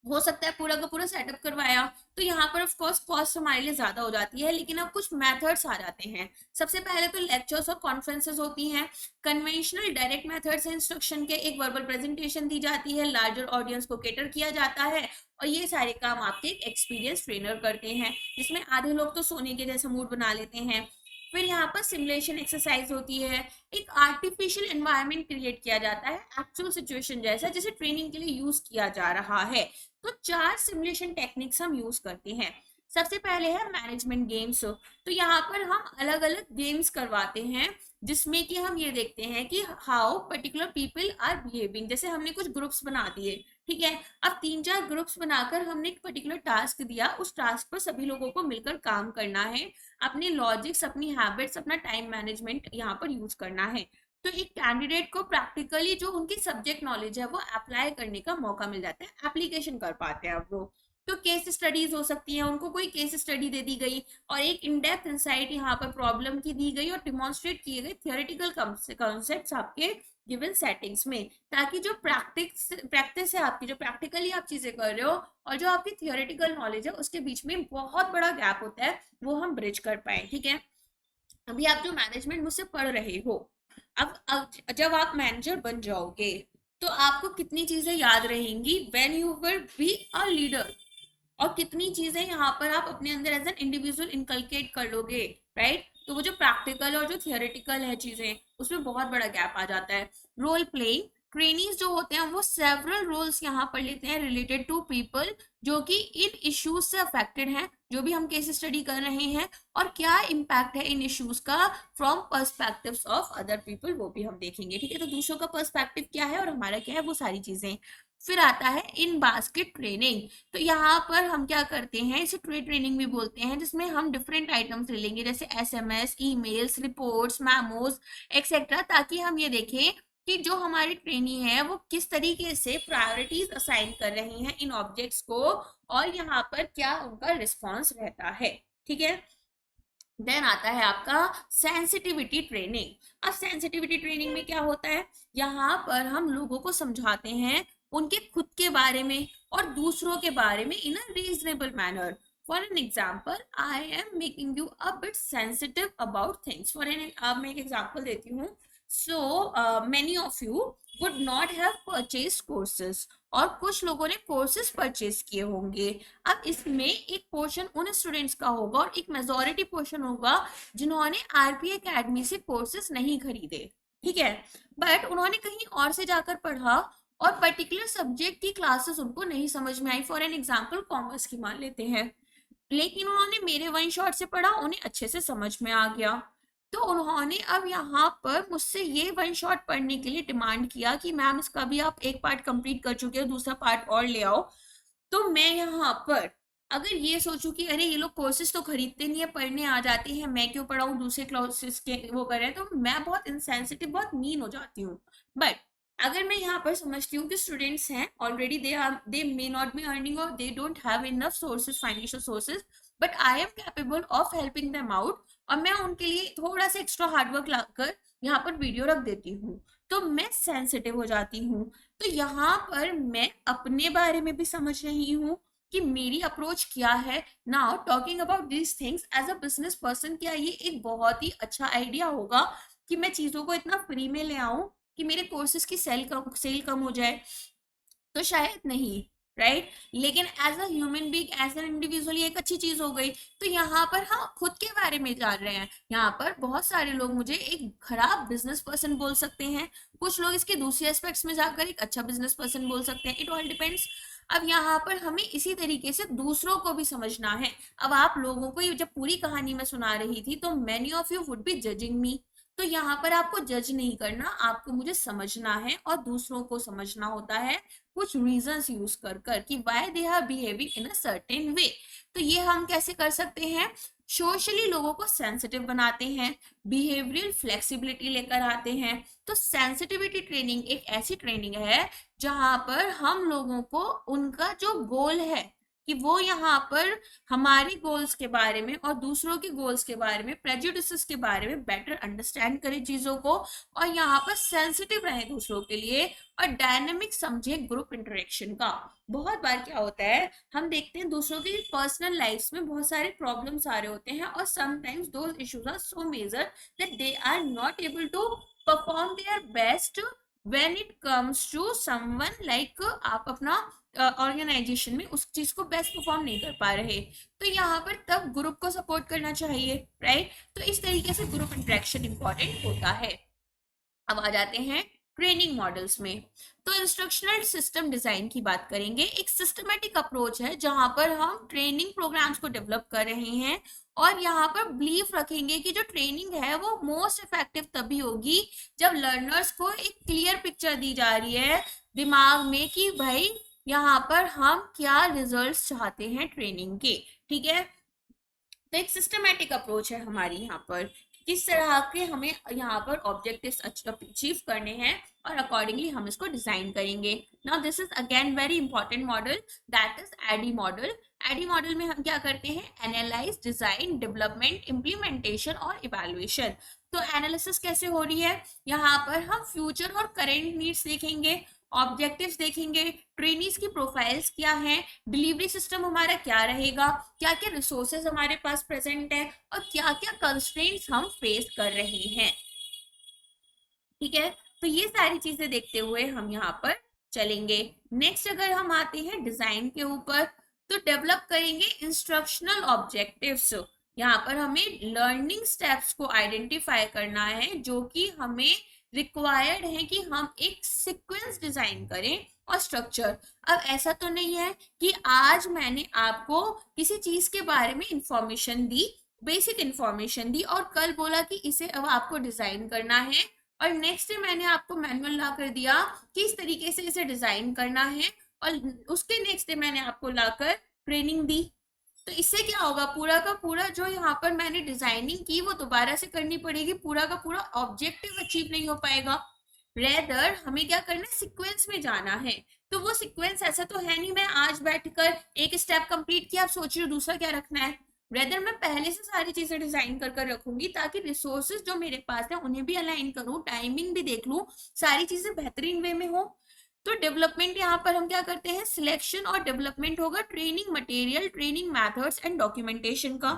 हो सकता है पूरा का पूरा सेटअप करवाया, तो यहाँ पर ऑफ कोर्स कॉस्ट हमारे लिए ज्यादा हो जाती है। लेकिन अब कुछ मेथड्स आ जाते हैं। सबसे पहले तो लेक्चर्स और कॉन्फ्रेंसेस होती हैं। कन्वेंशनल डायरेक्ट मेथड्स इंस्ट्रक्शन के, एक वर्बल प्रेजेंटेशन दी जाती है, लार्जर ऑडियंस को केटर किया जाता है, और ये सारे काम आपके एक्सपीरियंस ट्रेनर करते हैं, जिसमें आधे लोग तो सोने के जैसा मूड बना लेते हैं। फिर यहाँ पर सिमुलेशन एक्सरसाइज होती है, एक आर्टिफिशियल एनवायरनमेंट क्रिएट किया जाता है एक्चुअल सिचुएशन जैसा, जिसे ट्रेनिंग के लिए यूज किया जा रहा है। तो 4 सिमुलेशन टेक्निक्स हम यूज करते हैं। सबसे पहले है मैनेजमेंट गेम्स। तो यहाँ पर हम अलग अलग गेम्स करवाते हैं, जिसमें कि हम ये देखते हैं कि how particular people are behaving. जैसे हमने कुछ ग्रुप्स बना दिए, ठीक है, अब 3-4 ग्रुप्स बनाकर हमने एक पर्टिकुलर टास्क दिया, उस टास्क पर सभी लोगों को मिलकर काम करना है, अपने लॉजिक्स, अपनी हैबिट्स, अपना टाइम मैनेजमेंट यहाँ पर यूज करना है। तो एक कैंडिडेट को प्रैक्टिकली जो उनकी सब्जेक्ट नॉलेज है वो अप्लाई करने का मौका मिल जाता है, एप्लीकेशन कर पाते हैं अब वो। तो केस स्टडीज हो सकती है, उनको कोई केस स्टडी दे दी गई और एक इन डेप्थ इंसाइट यहाँ पर प्रॉब्लम की दी गई, और डिमॉन्स्ट्रेट किए गए थियोरेटिकल कॉन्सेप्ट्स आपके गिवन सेटिंग्स में, ताकि जो प्रैक्टिस है आपकी, जो प्रैक्टिकली आप चीजें कर रहे हो और जो आपकी थियोरेटिकल नॉलेज है, उसके बीच में बहुत बड़ा गैप होता है, वो हम ब्रिज कर पाए। ठीक है, अभी आप जो मैनेजमेंट मुझसे पढ़ रहे हो, अब जब आप मैनेजर बन जाओगे तो आपको कितनी चीजें याद रहेंगी when you will be a leader, और कितनी चीजें यहाँ पर आप अपने अंदर एज एन इंडिविजुअल इनकलकेट कर लोगे, राइट। तो वो जो प्रैक्टिकल और जो थियोरेटिकल है चीजें, उसमें बहुत बड़ा गैप आ जाता है। रोल प्लेइंग, ट्रेनीज जो होते हैं वो सेवरल रोल्स यहाँ पर लेते हैं रिलेटेड टू पीपल जो कि इन इश्यूज से अफेक्टेड हैं, जो भी हम केस स्टडी कर रहे हैं, और क्या इम्पैक्ट है इन इश्यूज का from perspectives of other people, वो भी हम देखेंगे। ठीक है, तो दूसरों का पर्सपेक्टिव क्या है और हमारा क्या है, वो सारी चीजें। फिर आता है इन बास्केट ट्रेनिंग। तो यहाँ पर हम क्या करते हैं, इसे ट्रेड ट्रेनिंग भी बोलते हैं, जिसमें हम डिफरेंट आइटम्स ले लेंगे, जैसे एसएमएस, ईमेल्स, रिपोर्ट्स, मैमोज एक्सेट्रा, ताकि हम ये देखें कि जो हमारी ट्रेनी है वो किस तरीके से प्रायोरिटीज असाइन कर रही हैं इन ऑब्जेक्ट्स को, और यहाँ पर क्या उनका रिस्पॉन्स रहता है। ठीक है, देन आता है आपका सेंसिटिविटी ट्रेनिंग। अब सेंसिटिविटी ट्रेनिंग में क्या होता है, यहाँ पर हम लोगों को समझाते हैं उनके खुद के बारे में और दूसरों के बारे में in a reasonable manner. For an example, I am making you a bit sensitive about things. For an, अब मैं एक एग्जाम्पल देती हूँ। So many of you would not have purchase courses, और कुछ लोगों ने कोर्सेज परचेज किए होंगे। अब इसमें एक पोर्शन उन स्टूडेंट्स का होगा और एक मेजॉरिटी पोर्शन होगा जिन्होंने आरपी एकेडमी से कोर्सेज नहीं खरीदे। ठीक है, बट उन्होंने कहीं और से जाकर पढ़ा और पर्टिकुलर सब्जेक्ट की क्लासेस उनको नहीं समझ में आई। फॉर एन एग्जाम्पल कॉमर्स की मान लेते हैं, लेकिन उन्होंने मेरे वन शॉट से पढ़ा, उन्हें अच्छे से समझ में आ गया। तो उन्होंने अब यहाँ पर मुझसे ये वन शॉट पढ़ने के लिए डिमांड किया कि मैम इसका भी आप एक पार्ट कंप्लीट कर चुके हो, दूसरा पार्ट और ले आओ। तो मैं यहाँ पर अगर ये सोचूं कि अरे ये लोग कोर्सेज तो खरीदते नहीं है, पढ़ने आ जाते हैं, मैं क्यों पढ़ाऊँ, दूसरे क्लासेस के वो कर रहे हैं, तो मैं बहुत इनसेंसिटिव, बहुत मीन हो जाती हूँ। बट अगर मैं यहाँ पर समझती हूँ कि स्टूडेंट्स हैं already, they may not be earning और they don't have enough sources, financial sources, but I am capable of helping them out, और मैं उनके लिए थोड़ा सा एक्स्ट्रा हार्डवर्क लाकर यहाँ पर वीडियो रख देती हूँ, तो मैं सेंसिटिव हो जाती हूँ। तो यहाँ पर मैं अपने बारे में भी समझ रही हूँ कि मेरी अप्रोच क्या है। Now talking about these things as a business person, क्या ये एक बहुत ही अच्छा आइडिया होगा कि मैं चीजों को इतना फ्री में ले आऊं कि मेरे कोर्सेज की सेल कम हो जाए? तो शायद नहीं, राइट। लेकिन as a human being, as an individual, ये एक अच्छी चीज हो गई। तो यहाँ पर हम खुद के बारे में जान रहे हैं। यहाँ पर बहुत सारे लोग मुझे एक खराब बिजनेस पर्सन बोल सकते हैं, कुछ लोग इसके दूसरे एस्पेक्ट्स में जाकर एक अच्छा बिजनेस पर्सन बोल सकते हैं, इट ऑल डिपेंड्स। अब यहाँ पर हमें इसी तरीके से दूसरों को भी समझना है। अब आप लोगों को ये जब पूरी कहानी में सुना रही थी, तो many of you would B judging me. तो यहाँ पर आपको जज नहीं करना, आपको मुझे समझना है और दूसरों को समझना होता है। कुछ रीजंस यूज कर कर कि why they are behaving in a certain way. तो ये हम कैसे कर सकते हैं, सोशली लोगों को सेंसिटिव बनाते हैं, बिहेवियरल फ्लेक्सिबिलिटी लेकर आते हैं। तो सेंसिटिविटी ट्रेनिंग एक ऐसी ट्रेनिंग है जहां पर हम लोगों को उनका जो गोल है कि वो यहाँ पर हमारे गोल्स के बारे में और दूसरों के गोल्स के बारे में, प्रेजुडिसेस के बारे में बेटर अंडरस्टैंड करें चीजों को, और यहाँ पर सेंसिटिव रहे दूसरों के लिए, और डायनेमिक समझे ग्रुप इंटरेक्शन का। बहुत बार क्या होता है, हम देखते हैं दूसरों की पर्सनल लाइफ्स में बहुत सारे प्रॉब्लम्स आ रहे होते हैं, और sometimes those issues are so major that they are not able to perform their best when it comes to someone like आप अपना ऑर्गेनाइजेशन में उस चीज को बेस्ट परफॉर्म नहीं कर पा रहे, तो यहाँ पर तब ग्रुप को सपोर्ट करना चाहिए, राइट। तो इस तरीके से ग्रुप इंटरेक्शन इंपॉर्टेंट होता है। अब आ जाते हैं ट्रेनिंग मॉडल्स में। तो इंस्ट्रक्शनल सिस्टम डिजाइन की बात करेंगे। एक सिस्टमेटिक अप्रोच है जहां पर हम ट्रेनिंग प्रोग्राम्स को डेवलप कर रहे हैं, और यहाँ पर बिलीफ रखेंगे कि जो ट्रेनिंग है वो मोस्ट इफेक्टिव तभी होगी जब लर्नर्स को एक क्लियर पिक्चर दी जा रही है दिमाग में कि भाई यहाँ पर हम क्या रिजल्ट्स चाहते हैं ट्रेनिंग के, ठीक है। तो एक सिस्टमेटिक अप्रोच है हमारी यहाँ पर, किस तरह के हमें यहाँ पर ऑब्जेक्टिव्स अचीव करने हैं, और अकॉर्डिंगली हम इसको डिजाइन करेंगे। Now this is again very important model, that is ADDIE model. ADDIE model में हम क्या करते हैं, एनालाइज, डिजाइन, डेवलपमेंट, इम्प्लीमेंटेशन और इवेल्युएशन। तो एनालिसिस कैसे हो रही है, यहाँ पर हम फ्यूचर और करेंट नीड्स देखेंगे, ऑब्जेक्टिव्स देखेंगे, ट्रेनीज की प्रोफाइल्स क्या हैं, डिलीवरी सिस्टम हमारा क्या रहेगा, क्या क्या रिसोर्सेज हमारे पास प्रेजेंट है, और क्या क्या कंस्ट्रेंट्स हम फेस कर रहे हैं, ठीक है। तो ये सारी चीजें देखते हुए हम यहाँ पर चलेंगे। नेक्स्ट अगर हम आते हैं डिजाइन के ऊपर, तो डेवलप करेंगे इंस्ट्रक्शनल ऑब्जेक्टिव्स। यहाँ पर हमें लर्निंग स्टेप्स को आइडेंटिफाई करना है जो कि हमें रिक्वायर्ड है कि हम एक सीक्वेंस डिजाइन करें और स्ट्रक्चर। अब ऐसा तो नहीं है कि आज मैंने आपको किसी चीज के बारे में इंफॉर्मेशन दी, बेसिक इंफॉर्मेशन दी, और कल बोला कि इसे अब आपको डिजाइन करना है, और नेक्स्ट डे मैंने आपको मैनुअल ला कर दिया कि इस तरीके से इसे डिजाइन करना है, और उसके नेक्स्ट डे मैंने आपको लाकर ट्रेनिंग दी। तो इससे क्या होगा, पूरा का पूरा जो यहाँ पर मैंने डिजाइनिंग की वो दोबारा से करनी पड़ेगी, पूरा का पूरा ऑब्जेक्टिव अचीव नहीं हो पाएगा। रेदर हमें क्या करना है, सीक्वेंस में जाना है। तो वो सीक्वेंस ऐसा तो है नहीं मैं आज बैठकर एक स्टेप कंप्लीट किया, आप सोच रहे हो दूसरा क्या रखना है। रेदर मैं पहले से सारी चीजें डिजाइन कर कर रखूंगी ताकि रिसोर्सेज जो मेरे पास है उन्हें भी अलाइन करूं, टाइमिंग भी देख लूं, सारी चीजें बेहतरीन वे में हो। तो डेवलपमेंट यहाँ पर हम क्या करते हैं, सिलेक्शन और डेवलपमेंट होगा training material, training methods and documentation का,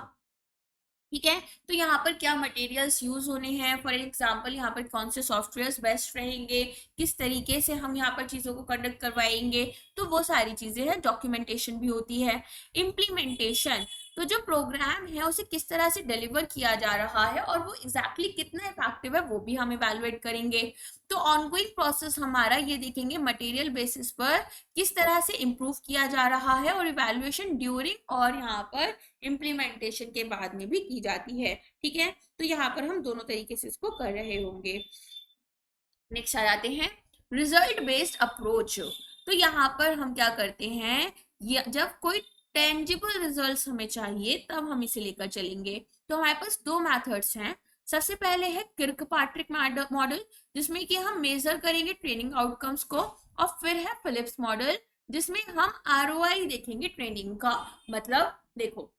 ठीक है। तो यहाँ पर क्या मटेरियल्स यूज होने हैं, फॉर एग्जांपल यहाँ पर कौन से सॉफ्टवेयर्स बेस्ट रहेंगे, किस तरीके से हम यहाँ पर चीजों को कंडक्ट करवाएंगे, तो वो सारी चीजें हैं। डॉक्यूमेंटेशन भी होती है। इम्प्लीमेंटेशन, तो जो प्रोग्राम है उसे किस तरह से डिलीवर किया जा रहा है और वो एग्जैक्टली कितना इफेक्टिव है वो भी हम इवेलुएट करेंगे। तो ऑनगोइंग प्रोसेस हमारा ये देखेंगे मटेरियल बेसिस पर किस तरह से इम्प्रूव किया जा रहा है, और इवेल्युएशन ड्यूरिंग और यहाँ पर इम्प्लीमेंटेशन के बाद में भी की जाती है, ठीक है। तो यहाँ पर हम दोनों तरीके से इसको कर रहे होंगे। नेक्स्ट आ जाते हैं रिजल्ट बेस्ड अप्रोच। तो यहाँ पर हम क्या करते हैं, जब कोई टेंजिबल रिजल्ट्स हमें चाहिए तब हम इसे लेकर चलेंगे। तो हमारे पास दो मेथड्स हैं। सबसे पहले है किर्कपाट्रिक मॉडल जिसमें कि हम मेजर करेंगे ट्रेनिंग आउटकम्स को, और फिर है फिलिप्स मॉडल जिसमें हम आरओआई देखेंगे ट्रेनिंग का। मतलब देखो,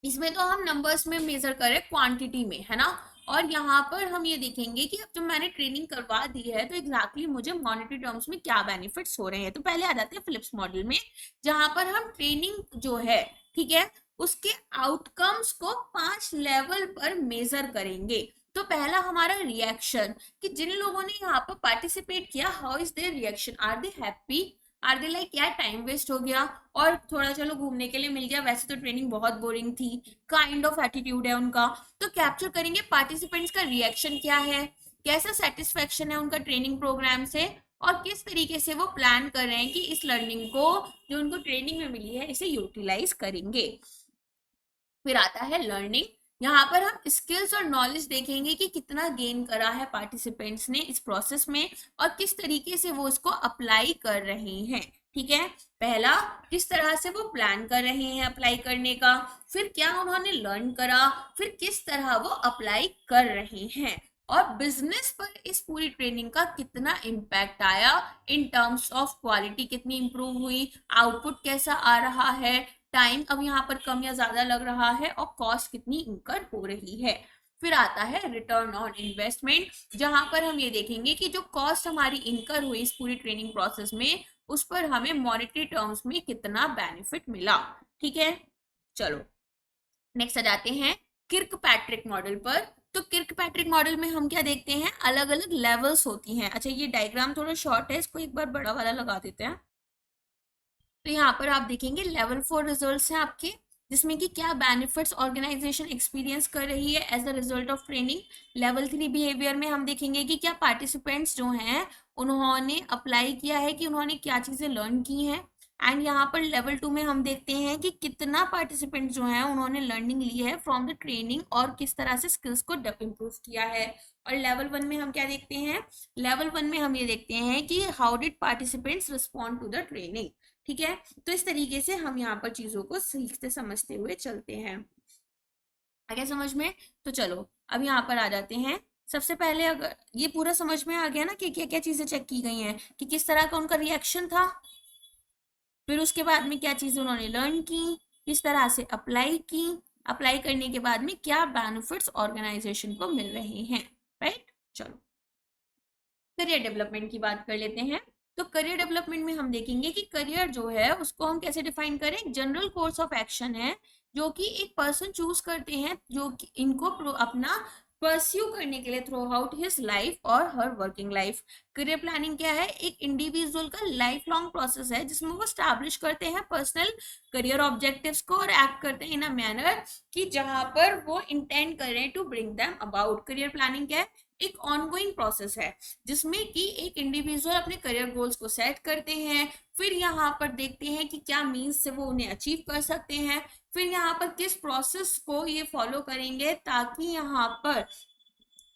इसमें तो हम नंबर्स में मेजर करें, क्वांटिटी में, है ना। और यहाँ पर हम ये देखेंगे कि अब जब मैंने ट्रेनिंग करवा दी है तो एग्जैक्टली मुझे मॉनेटरी टर्म्स में क्या बेनिफिट्स हो रहे हैं। तो पहले आ जाते हैं फिलिप्स मॉडल में, जहां पर हम ट्रेनिंग जो है, ठीक है, उसके आउटकम्स को 5 लेवल पर मेजर करेंगे। तो पहला हमारा रिएक्शन, कि जिन लोगों ने यहाँ पर पार्टिसिपेट किया, how is their reaction, are they happy, are they like यार टाइम वेस्ट हो गया और थोड़ा चलो घूमने के लिए मिल गया, वैसे तो ट्रेनिंग बहुत बोरिंग थी, काइंड ऑफ एटीट्यूड है उनका। तो कैप्चर करेंगे पार्टिसिपेंट्स का रिएक्शन क्या है, कैसा सेटिस्फेक्शन है उनका ट्रेनिंग प्रोग्राम से, और किस तरीके से वो प्लान कर रहे हैं कि इस लर्निंग को जो उनको ट्रेनिंग में मिली है इसे यूटिलाइज करेंगे। फिर आता है लर्निंग यहाँ पर हम स्किल्स और नॉलेज देखेंगे कि कितना गेन करा है पार्टिसिपेंट्स ने इस प्रोसेस में और किस तरीके से वो उसको अप्लाई कर रहे हैं। ठीक है, पहला किस तरह से वो प्लान कर रहे हैं अप्लाई करने का, फिर क्या उन्होंने लर्न करा, फिर किस तरह वो अप्लाई कर रहे हैं, और बिजनेस पर इस पूरी ट्रेनिंग का कितना इम्पैक्ट आया इन टर्म्स ऑफ क्वालिटी, कितनी इंप्रूव हुई, आउटपुट कैसा आ रहा है, टाइम अब यहाँ पर कम या ज्यादा लग रहा है, और कॉस्ट कितनी इंकर हो रही है। फिर आता है रिटर्न ऑन इन्वेस्टमेंट, जहां पर हम ये देखेंगे कि जो कॉस्ट हमारी इंकर हुई इस पूरी ट्रेनिंग प्रोसेस में, उस पर हमें मॉनेटरी टर्म्स में कितना बेनिफिट मिला। ठीक है, चलो नेक्स्ट आ जाते हैं किर्क पैट्रिक मॉडल पर। तो किर्क पैट्रिक मॉडल में हम क्या देखते हैं, अलग अलग लेवल्स होती हैं। अच्छा, ये डायग्राम थोड़ा शॉर्ट है, इसको एक बार बड़ा वाला लगा देते हैं। तो यहाँ पर आप देखेंगे लेवल 4 रिजल्ट्स हैं आपके, जिसमें कि क्या बेनिफिट्स ऑर्गेनाइजेशन एक्सपीरियंस कर रही है as a result of training. Level 3 behaviour में हम देखेंगे कि क्या पार्टिसिपेंट्स जो हैं उन्होंने अप्लाई किया है, कि उन्होंने क्या चीजें लर्न की हैं। एंड यहाँ पर लेवल 2 में हम देखते हैं कि कितना पार्टिसिपेंट्स जो हैं उन्होंने लर्निंग ली है फ्रॉम द ट्रेनिंग और किस तरह से स्किल्स को इम्प्रूव किया है। और लेवल 1 में हम क्या देखते हैं, लेवल 1 में हम ये देखते हैं कि how did participants respond to the training. ठीक है, तो इस तरीके से हम यहाँ पर चीजों को सीखते समझते हुए चलते हैं। आ गया समझ में? तो चलो अब यहाँ पर आ जाते हैं। सबसे पहले अगर ये पूरा समझ में आ गया ना कि क्या क्या चीजें चेक की गई हैं, कि किस तरह का उनका रिएक्शन था, फिर उसके बाद में क्या चीजें उन्होंने लर्न की, किस तरह से अप्लाई की, अप्लाई करने के बाद में क्या बेनिफिट्स ऑर्गेनाइजेशन को मिल रहे हैं। राइट, चलो करियर डेवलपमेंट की बात कर लेते हैं। तो करियर डेवलपमेंट में हम देखेंगे कि करियर जो है उसको हम कैसे डिफाइन करें। जनरल कोर्स ऑफ एक्शन है जो कि एक पर्सन चूज करते हैं, जो कि इनको अपना परस्यू करने के लिए थ्रू आउट हिज लाइफ और हर वर्किंग लाइफ। करियर प्लानिंग क्या है, एक इंडिविजुअल का लाइफ लॉन्ग प्रोसेस है जिसमें वो स्टैब्लिश करते हैं पर्सनल करियर ऑब्जेक्टिव्स को और एक्ट करते हैं इन अ मैनर कि जहां पर वो इंटेंड करें to bring them about. Career planning क्या है, एक ऑनगोइंग प्रोसेस है जिसमें कि एक इंडिविजुअल अपने करियर गोल्स को सेट करते हैं, फिर यहाँ पर देखते हैं कि क्या मीन्स से वो उन्हें अचीव कर सकते हैं, फिर यहाँ पर किस प्रोसेस को ये फॉलो करेंगे ताकि यहाँ पर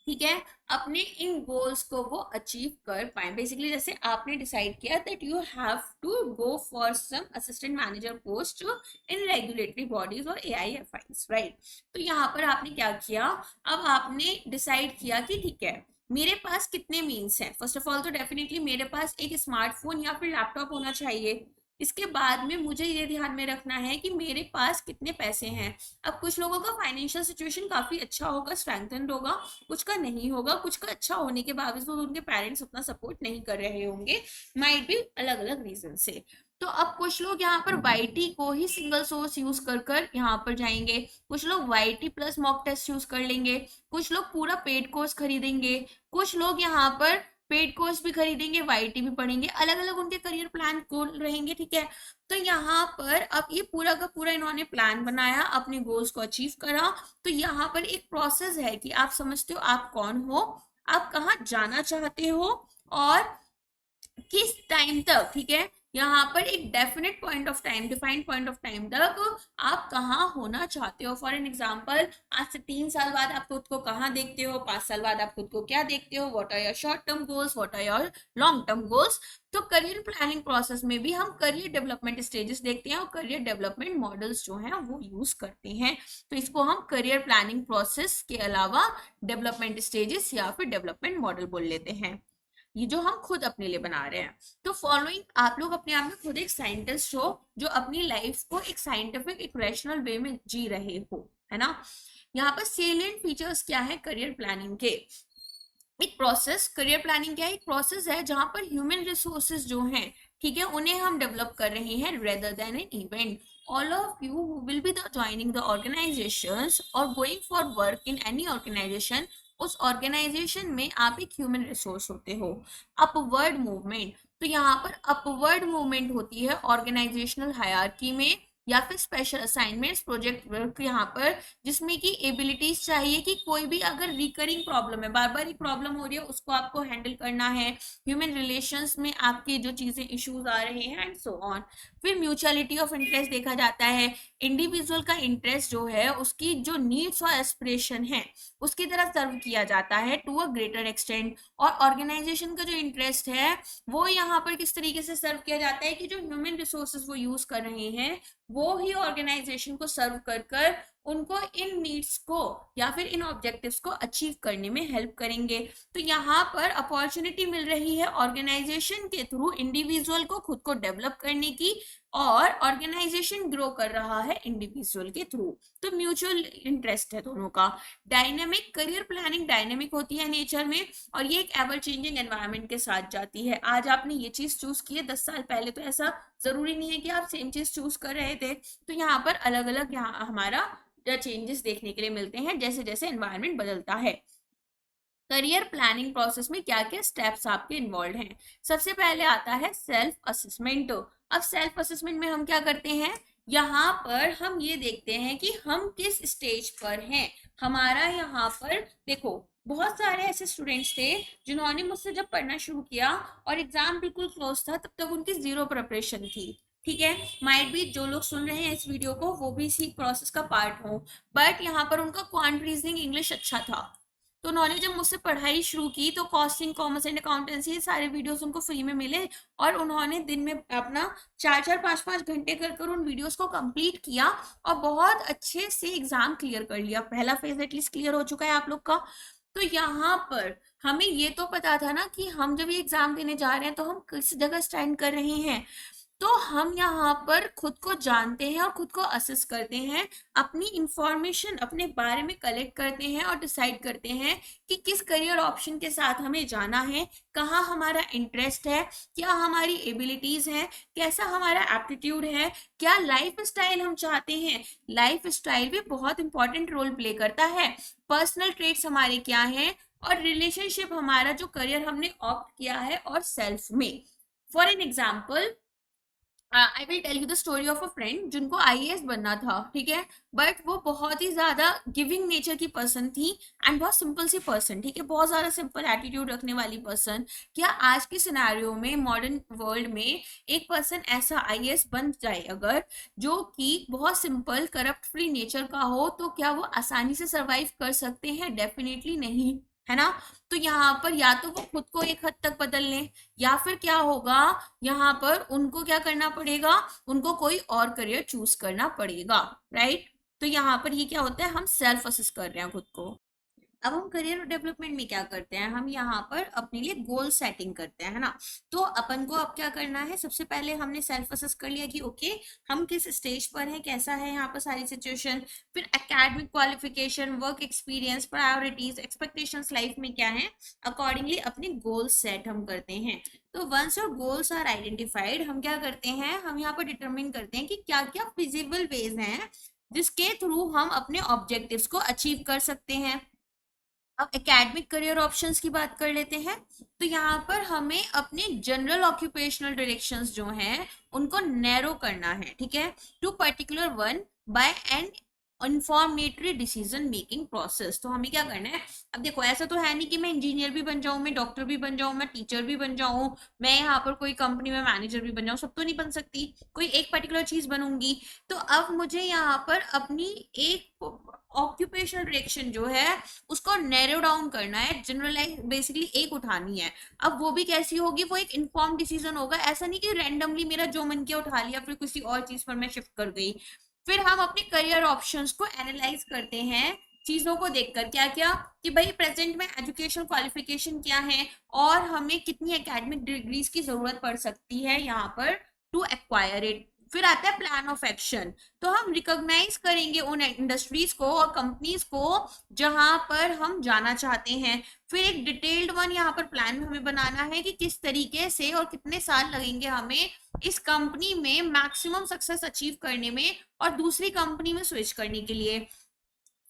ठीक है अपने इन गोल्स को वो अचीव कर पाए। बेसिकली जैसे आपने डिसाइड किया that you have to go for some assistant manager post in regulatory bodies और AIFIs, राइट। तो यहाँ पर आपने क्या किया, अब आपने डिसाइड किया कि ठीक है मेरे पास कितने मीन्स हैं। फर्स्ट ऑफ ऑल तो डेफिनेटली मेरे पास एक स्मार्टफोन या फिर लैपटॉप होना चाहिए। इसके बाद में मुझे ये ध्यान में रखना है कि मेरे पास कितने पैसे हैं। अब कुछ लोगों का फाइनेंशियल सिचुएशन काफी अच्छा होगा, स्ट्रेंथेंड होगा, कुछ का नहीं होगा, कुछ का अच्छा होने के बावजूद उनके पेरेंट्स उतना सपोर्ट नहीं कर रहे होंगे, माइट भी अलग अलग रीजन से। तो अब कुछ लोग यहाँ पर YT को ही सिंगल सोर्स यूज कर कर यहाँ पर जाएंगे, कुछ लोग YT plus mock test use कर लेंगे, कुछ लोग पूरा पेड कोर्स खरीदेंगे, कुछ लोग यहाँ पर पेड कोर्स भी खरीदेंगे, YT भी पढ़ेंगे, अलग अलग उनके करियर प्लान गोल रहेंगे। ठीक है, तो यहाँ पर अब ये पूरा का पूरा इन्होंने प्लान बनाया, अपने गोल्स को अचीव करा। तो यहाँ पर एक प्रोसेस है कि आप समझते हो आप कौन हो, आप कहाँ जाना चाहते हो और किस टाइम तक। ठीक है, यहाँ पर एक definite point of time, defined point of time तक आप कहाँ होना चाहते हो। फॉर एन एग्जाम्पल, आज से 3 साल बाद आप खुद को कहाँ देखते हो, 5 साल बाद आप खुद को क्या देखते हो, what are your short term goals, what are your long term goals. तो करियर प्लानिंग प्रोसेस में भी हम करियर डेवलपमेंट स्टेजेस देखते हैं और करियर डेवलपमेंट मॉडल्स जो हैं वो यूज करते हैं। तो इसको हम करियर प्लानिंग प्रोसेस के अलावा डेवलपमेंट स्टेजेस या फिर डेवलपमेंट मॉडल बोल लेते हैं, ये जो हम खुद अपने लिए बना रहे हैं। तो फॉलोइंग, आप लोग अपने आप में खुद एक साइंटिस्ट हो जो अपनी लाइफ को एक साइंटिफिक एक रैशनल वे में जी रहे हो, है ना। यहाँ पर सेलिएंट फीचर्स क्या है करियर प्लानिंग के। एक प्रोसेस, करियर प्लानिंग क्या है, एक प्रोसेस है जहां पर ह्यूमन रिसोर्सेज जो हैं ठीक है उन्हें हम डेवलप कर रहे हैं rather than an event. All of you who will be the joining the organisations और going for work in any organisation, उस ऑर्गेनाइजेशन में आप एक ह्यूमन रिसोर्स होते हो। अपवर्ड मूवमेंट, तो यहाँ पर अपवर्ड मूवमेंट होती है ऑर्गेनाइजेशनल हायरार्की में या फिर स्पेशल असाइनमेंट्स, प्रोजेक्ट वर्क यहाँ पर, जिसमें कि एबिलिटीज चाहिए कि कोई भी अगर रिकरिंग प्रॉब्लम है, बार बार एक प्रॉब्लम हो रही है, उसको आपको हैंडल करना है, ह्यूमन रिलेशंस में आपकी जो चीजें इश्यूज आ रहे हैं एंड सो ऑन। फिर म्यूचुअलिटी ऑफ इंटरेस्ट देखा जाता है, इंडिविजुअल का इंटरेस्ट जो है उसकी जो नीड्स और एस्पिरेशन है उसकी तरह सर्व किया जाता है टू अ ग्रेटर एक्सटेंट, और ऑर्गेनाइजेशन का जो इंटरेस्ट है वो यहाँ पर किस तरीके से सर्व किया जाता है कि जो ह्यूमन रिसोर्सेज वो यूज कर रहे हैं वो ही ऑर्गेनाइजेशन को सर्व कर कर उनको इन नीड्स को या फिर इन ऑब्जेक्टिव्स को अचीव करने में हेल्प करेंगे। तो यहाँ पर अपॉर्चुनिटी मिल रही है ऑर्गेनाइजेशन के थ्रू इंडिविजुअल को खुद को डेवलप करने की, और ऑर्गेनाइजेशन ग्रो कर रहा है इंडिविजुअल के थ्रू। तो म्यूचुअल इंटरेस्ट है दोनों का। डायनेमिक करियर प्लानिंग डायनेमिक होती है नेचर में, और ये एक एवर चेंजिंग एनवायरनमेंट के साथ जाती है। आज आपने ये चीज चूज की है, 10 साल पहले तो ऐसा जरूरी नहीं है कि आप सेम चीज चूज कर रहे थे। तो यहाँ पर अलग अलग यहाँ हमारा चेंजेस देखने के लिए मिलते हैं जैसे जैसे एनवायरनमेंट बदलता है। करियर प्लानिंग प्रोसेस में क्या क्या स्टेप्स आपके इन्वॉल्व हैं? सबसे पहले आता है सेल्फ असेसमेंट। अब सेल्फ असेसमेंट में हम क्या करते हैं, यहाँ पर हम ये देखते हैं कि हम किस स्टेज पर हैं। हमारा यहाँ पर देखो बहुत सारे ऐसे स्टूडेंट्स थे जिन्होंने मुझसे जब पढ़ना शुरू किया और एग्जाम बिल्कुल क्लोज था, तब तक उनकी जीरो प्रिपरेशन थी। ठीक है, माइट भी जो लोग सुन रहे हैं इस वीडियो को वो भी इसी प्रोसेस का पार्ट हो, बट यहाँ पर उनका क्वांट रीजनिंग इंग्लिश अच्छा था। तो उन्होंने जब मुझसे पढ़ाई शुरू की तो कॉस्टिंग, कॉमर्स एंड अकाउंटेंसी सारे वीडियोस उनको फ्री में मिले, और उन्होंने दिन में अपना 4-4 5-5 घंटे कर कर उन वीडियोस को कंप्लीट किया और बहुत अच्छे से एग्जाम क्लियर कर लिया। पहला फेज एटलीस्ट क्लियर हो चुका है आप लोग का। तो यहाँ पर हमें ये तो पता था ना कि हम जब ये एग्जाम देने जा रहे हैं तो हम किस जगह स्टैंड कर रहे हैं। तो हम यहाँ पर खुद को जानते हैं और खुद को असेस करते हैं, अपनी इंफॉर्मेशन अपने बारे में कलेक्ट करते हैं और डिसाइड करते हैं कि किस करियर ऑप्शन के साथ हमें जाना है, कहाँ हमारा इंटरेस्ट है, क्या हमारी एबिलिटीज हैं, कैसा हमारा एप्टीट्यूड है, क्या लाइफ स्टाइल हम चाहते हैं। लाइफ स्टाइल भी बहुत इंपॉर्टेंट रोल प्ले करता है। पर्सनल ट्रेट्स हमारे क्या हैं, और रिलेशनशिप हमारा जो करियर हमने ऑप्ट किया है, और सेल्फ में। For an example I will tell you the story of a friend जिनको आईएएस बनना था, ठीक है, बट वो बहुत ही ज्यादा गिविंग नेचर की पर्सन थी एंड बहुत सिंपल सी पर्सन, ठीक है, बहुत ज्यादा सिंपल एटीट्यूड रखने वाली पर्सन। क्या आज के सिनेरियो में मॉडर्न वर्ल्ड में एक पर्सन ऐसा आईएएस बन जाए अगर, जो कि बहुत सिंपल करप्ट फ्री नेचर का हो, तो क्या वो आसानी से सरवाइव कर सकते हैं? डेफिनेटली नहीं, है ना। तो यहाँ पर या तो वो खुद को एक हद तक बदल लें, या फिर क्या होगा, यहाँ पर उनको क्या करना पड़ेगा, उनको कोई और करियर चूज करना पड़ेगा, राइट। तो यहाँ पर ये क्या होता है, हम सेल्फ असेस कर रहे हैं खुद को। अब हम करियर डेवलपमेंट में क्या करते हैं, हम यहाँ पर अपने लिए गोल सेटिंग करते हैं, है ना। तो अपन को अब क्या करना है, सबसे पहले हमने सेल्फ असेस कर लिया कि ओके हम किस स्टेज पर हैं, कैसा है यहाँ पर सारी सिचुएशन। फिर academic qualification, work experience, priorities, expectations life में क्या है, अकॉर्डिंगली अपने गोल सेट हम करते हैं। तो once your goals are identified, हम क्या करते हैं, हम यहाँ पर डिटरमिन करते हैं कि क्या क्या फिजिबल वेज हैं जिसके थ्रू हम अपने ऑब्जेक्टिव्स को अचीव कर सकते हैं। अब एकेडमिक करियर ऑप्शंस की बात कर लेते हैं। तो यहाँ पर हमें अपने जनरल ऑक्यूपेशनल डायरेक्शंस जो हैं उनको नैरो करना है, ठीक है, to particular one by an informatory decision making process. तो हमें क्या करना है, अब देखो ऐसा तो है नहीं कि मैं इंजीनियर भी बन जाऊं, मैं डॉक्टर भी बन जाऊं, मैं टीचर भी बन जाऊं, मैं यहाँ पर कोई कंपनी में मैनेजर भी बन जाऊं, सब तो नहीं बन सकती, कोई एक पर्टिकुलर चीज बनूंगी। तो अब मुझे यहाँ पर अपनी एक ऑक्यूपेशनल डायरेक्शन जो है उसको नैरो डाउन करना है, जनरलाइज बेसिकली एक उठानी है। अब वो भी कैसी होगी, वो एक इन्फॉर्म डिसीजन होगा, ऐसा नहीं कि रैंडमली मेरा जो मन किया उठा लिया फिर किसी और चीज पर मैं शिफ्ट कर गई। फिर हम अपने करियर ऑप्शंस को एनालाइज करते हैं चीजों को देखकर, क्या क्या कि भाई प्रेजेंट में एजुकेशन क्वालिफिकेशन क्या है और हमें कितनी एकेडमिक डिग्रीज की जरूरत पड़ सकती है यहाँ पर टू एक्वायर इट। फिर आता है प्लान ऑफ एक्शन। तो हम रिकॉग्नाइज करेंगे उन इंडस्ट्रीज को और कंपनीज को जहां पर हम जाना चाहते हैं। फिर एक डिटेल्ड वन यहाँ पर प्लान हमें बनाना है कि किस तरीके से और कितने साल लगेंगे हमें इस कंपनी में मैक्सिमम सक्सेस अचीव करने में और दूसरी कंपनी में स्विच करने के लिए।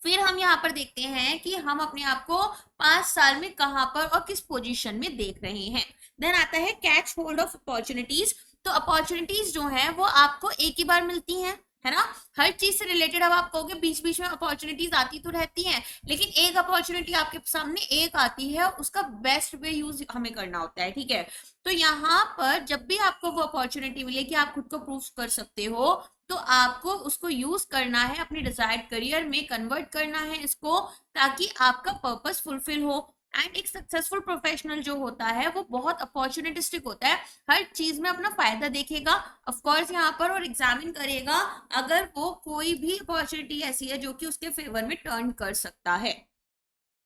फिर हम यहाँ पर देखते हैं कि हम अपने आप को 5 साल में कहां पर और किस पोजीशन में देख रहे हैं। देन आता है कैच होल्ड ऑफ अपॉर्चुनिटीज। तो अपॉर्चुनिटीज जो है वो आपको एक ही बार मिलती हैं, है ना। हर चीज से रिलेटेड अब आप कहोगे बीच बीच में अपॉर्चुनिटीज आती तो रहती हैं, लेकिन एक अपॉर्चुनिटी आपके सामने एक आती है, उसका बेस्ट वे यूज हमें करना होता है, ठीक है। तो यहाँ पर जब भी आपको वो अपॉर्चुनिटी मिले कि आप खुद को प्रूव कर सकते हो, तो आपको उसको यूज करना है, अपने डिजायर्ड करियर में कन्वर्ट करना है इसको, ताकि आपका पर्पस फुलफिल हो। एंड एक सक्सेसफुल प्रोफेशनल जो होता है वो बहुत अपॉर्चुनिटिस्टिक होता है, हर चीज में अपना फायदा देखेगा ऑफ कोर्स यहाँ पर, और एग्जामिन करेगा अगर वो कोई भी अपॉर्चुनिटी ऐसी है जो कि उसके फेवर में टर्न कर सकता है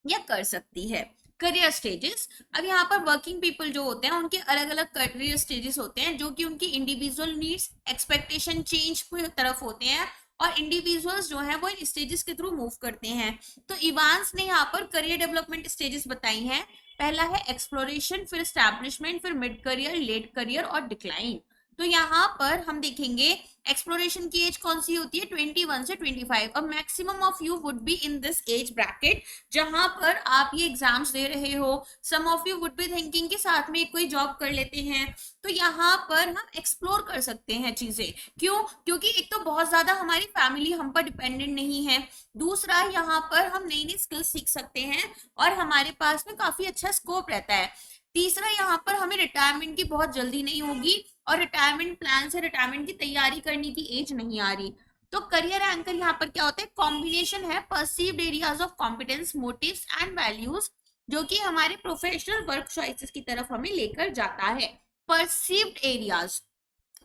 या कर सकती है। करियर स्टेजेस, अब यहाँ पर वर्किंग पीपल जो होते हैं उनके अलग अलग करियर स्टेजेस होते हैं, जो कि उनकी इंडिविजुअल नीड्स एक्सपेक्टेशन चेंज की तरफ होते हैं, और इंडिविजुअल्स जो है वो इन स्टेजेस के थ्रू मूव करते हैं। तो इवांस ने यहाँ पर करियर डेवलपमेंट स्टेजेस बताई हैं। पहला है एक्सप्लोरेशन, फिर स्टैब्लिशमेंट, फिर मिड करियर, लेट करियर और डिक्लाइन। तो यहाँ पर हम देखेंगे एक्सप्लोरेशन की एज कौन सी होती है, 21 से 25। अब maximum of you would be in this age bracket जहां पर आप ये एग्जाम्स दे रहे हो। Some of you would be thinking कि साथ में कोई जॉब कर लेते हैं। तो यहाँ पर हम एक्सप्लोर कर सकते हैं चीजें, क्यों, क्योंकि एक तो बहुत ज्यादा हमारी फैमिली हम पर डिपेंडेंट नहीं है, दूसरा यहाँ पर हम नई नई स्किल्स सीख सकते हैं और हमारे पास में काफी अच्छा स्कोप रहता है। तीसरा, यहाँ पर हमें रिटायरमेंट की बहुत जल्दी नहीं होगी, और रिटायरमेंट प्लान से रिटायरमेंट की तैयारी करने की एज नहीं आ रही। तो करियर एंकर यहाँ पर क्या होता है, कॉम्बिनेशन है perceived areas of competence, motives and values, जो कि हमारे प्रोफेशनल वर्क चॉइसेस की तरफ हमें लेकर जाता है। परसीव्ड एरियाज,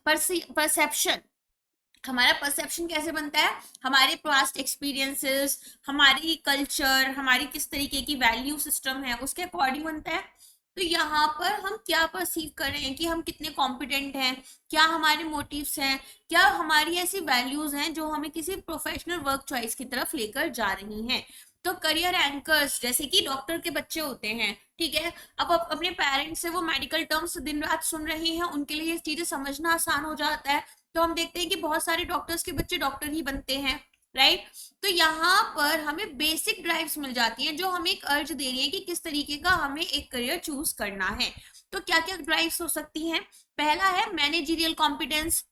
परसेप्शन, हमारा परसेप्शन कैसे बनता है, हमारे पास्ट एक्सपीरियंसेस, हमारी कल्चर, हमारी किस तरीके की वैल्यू सिस्टम है, उसके अकॉर्डिंग बनता है। तो यहाँ पर हम क्या परसीव कर रहे हैं कि हम कितने कॉम्पिटेंट हैं, क्या हमारे मोटिव्स हैं, क्या हमारी ऐसी वैल्यूज हैं जो हमें किसी प्रोफेशनल वर्क चॉइस की तरफ लेकर जा रही हैं। तो करियर एंकर्स जैसे कि डॉक्टर के बच्चे होते हैं, ठीक है, अब अपने पेरेंट्स से वो मेडिकल टर्म्स दिन रात सुन रहे हैं, उनके लिए ये चीजें समझना आसान हो जाता है। तो हम देखते हैं कि बहुत सारे डॉक्टर्स के बच्चे डॉक्टर ही बनते हैं, राइट। तो यहाँ पर हमें बेसिक ड्राइव्स मिल जाती हैं जो हमें एक अर्ज दे रही है कि किस तरीके का हमें एक करियर चूज करना है। तो क्या क्या ड्राइव्स हो सकती हैं, पहला है मैनेजरियल कॉम्पिटेंस।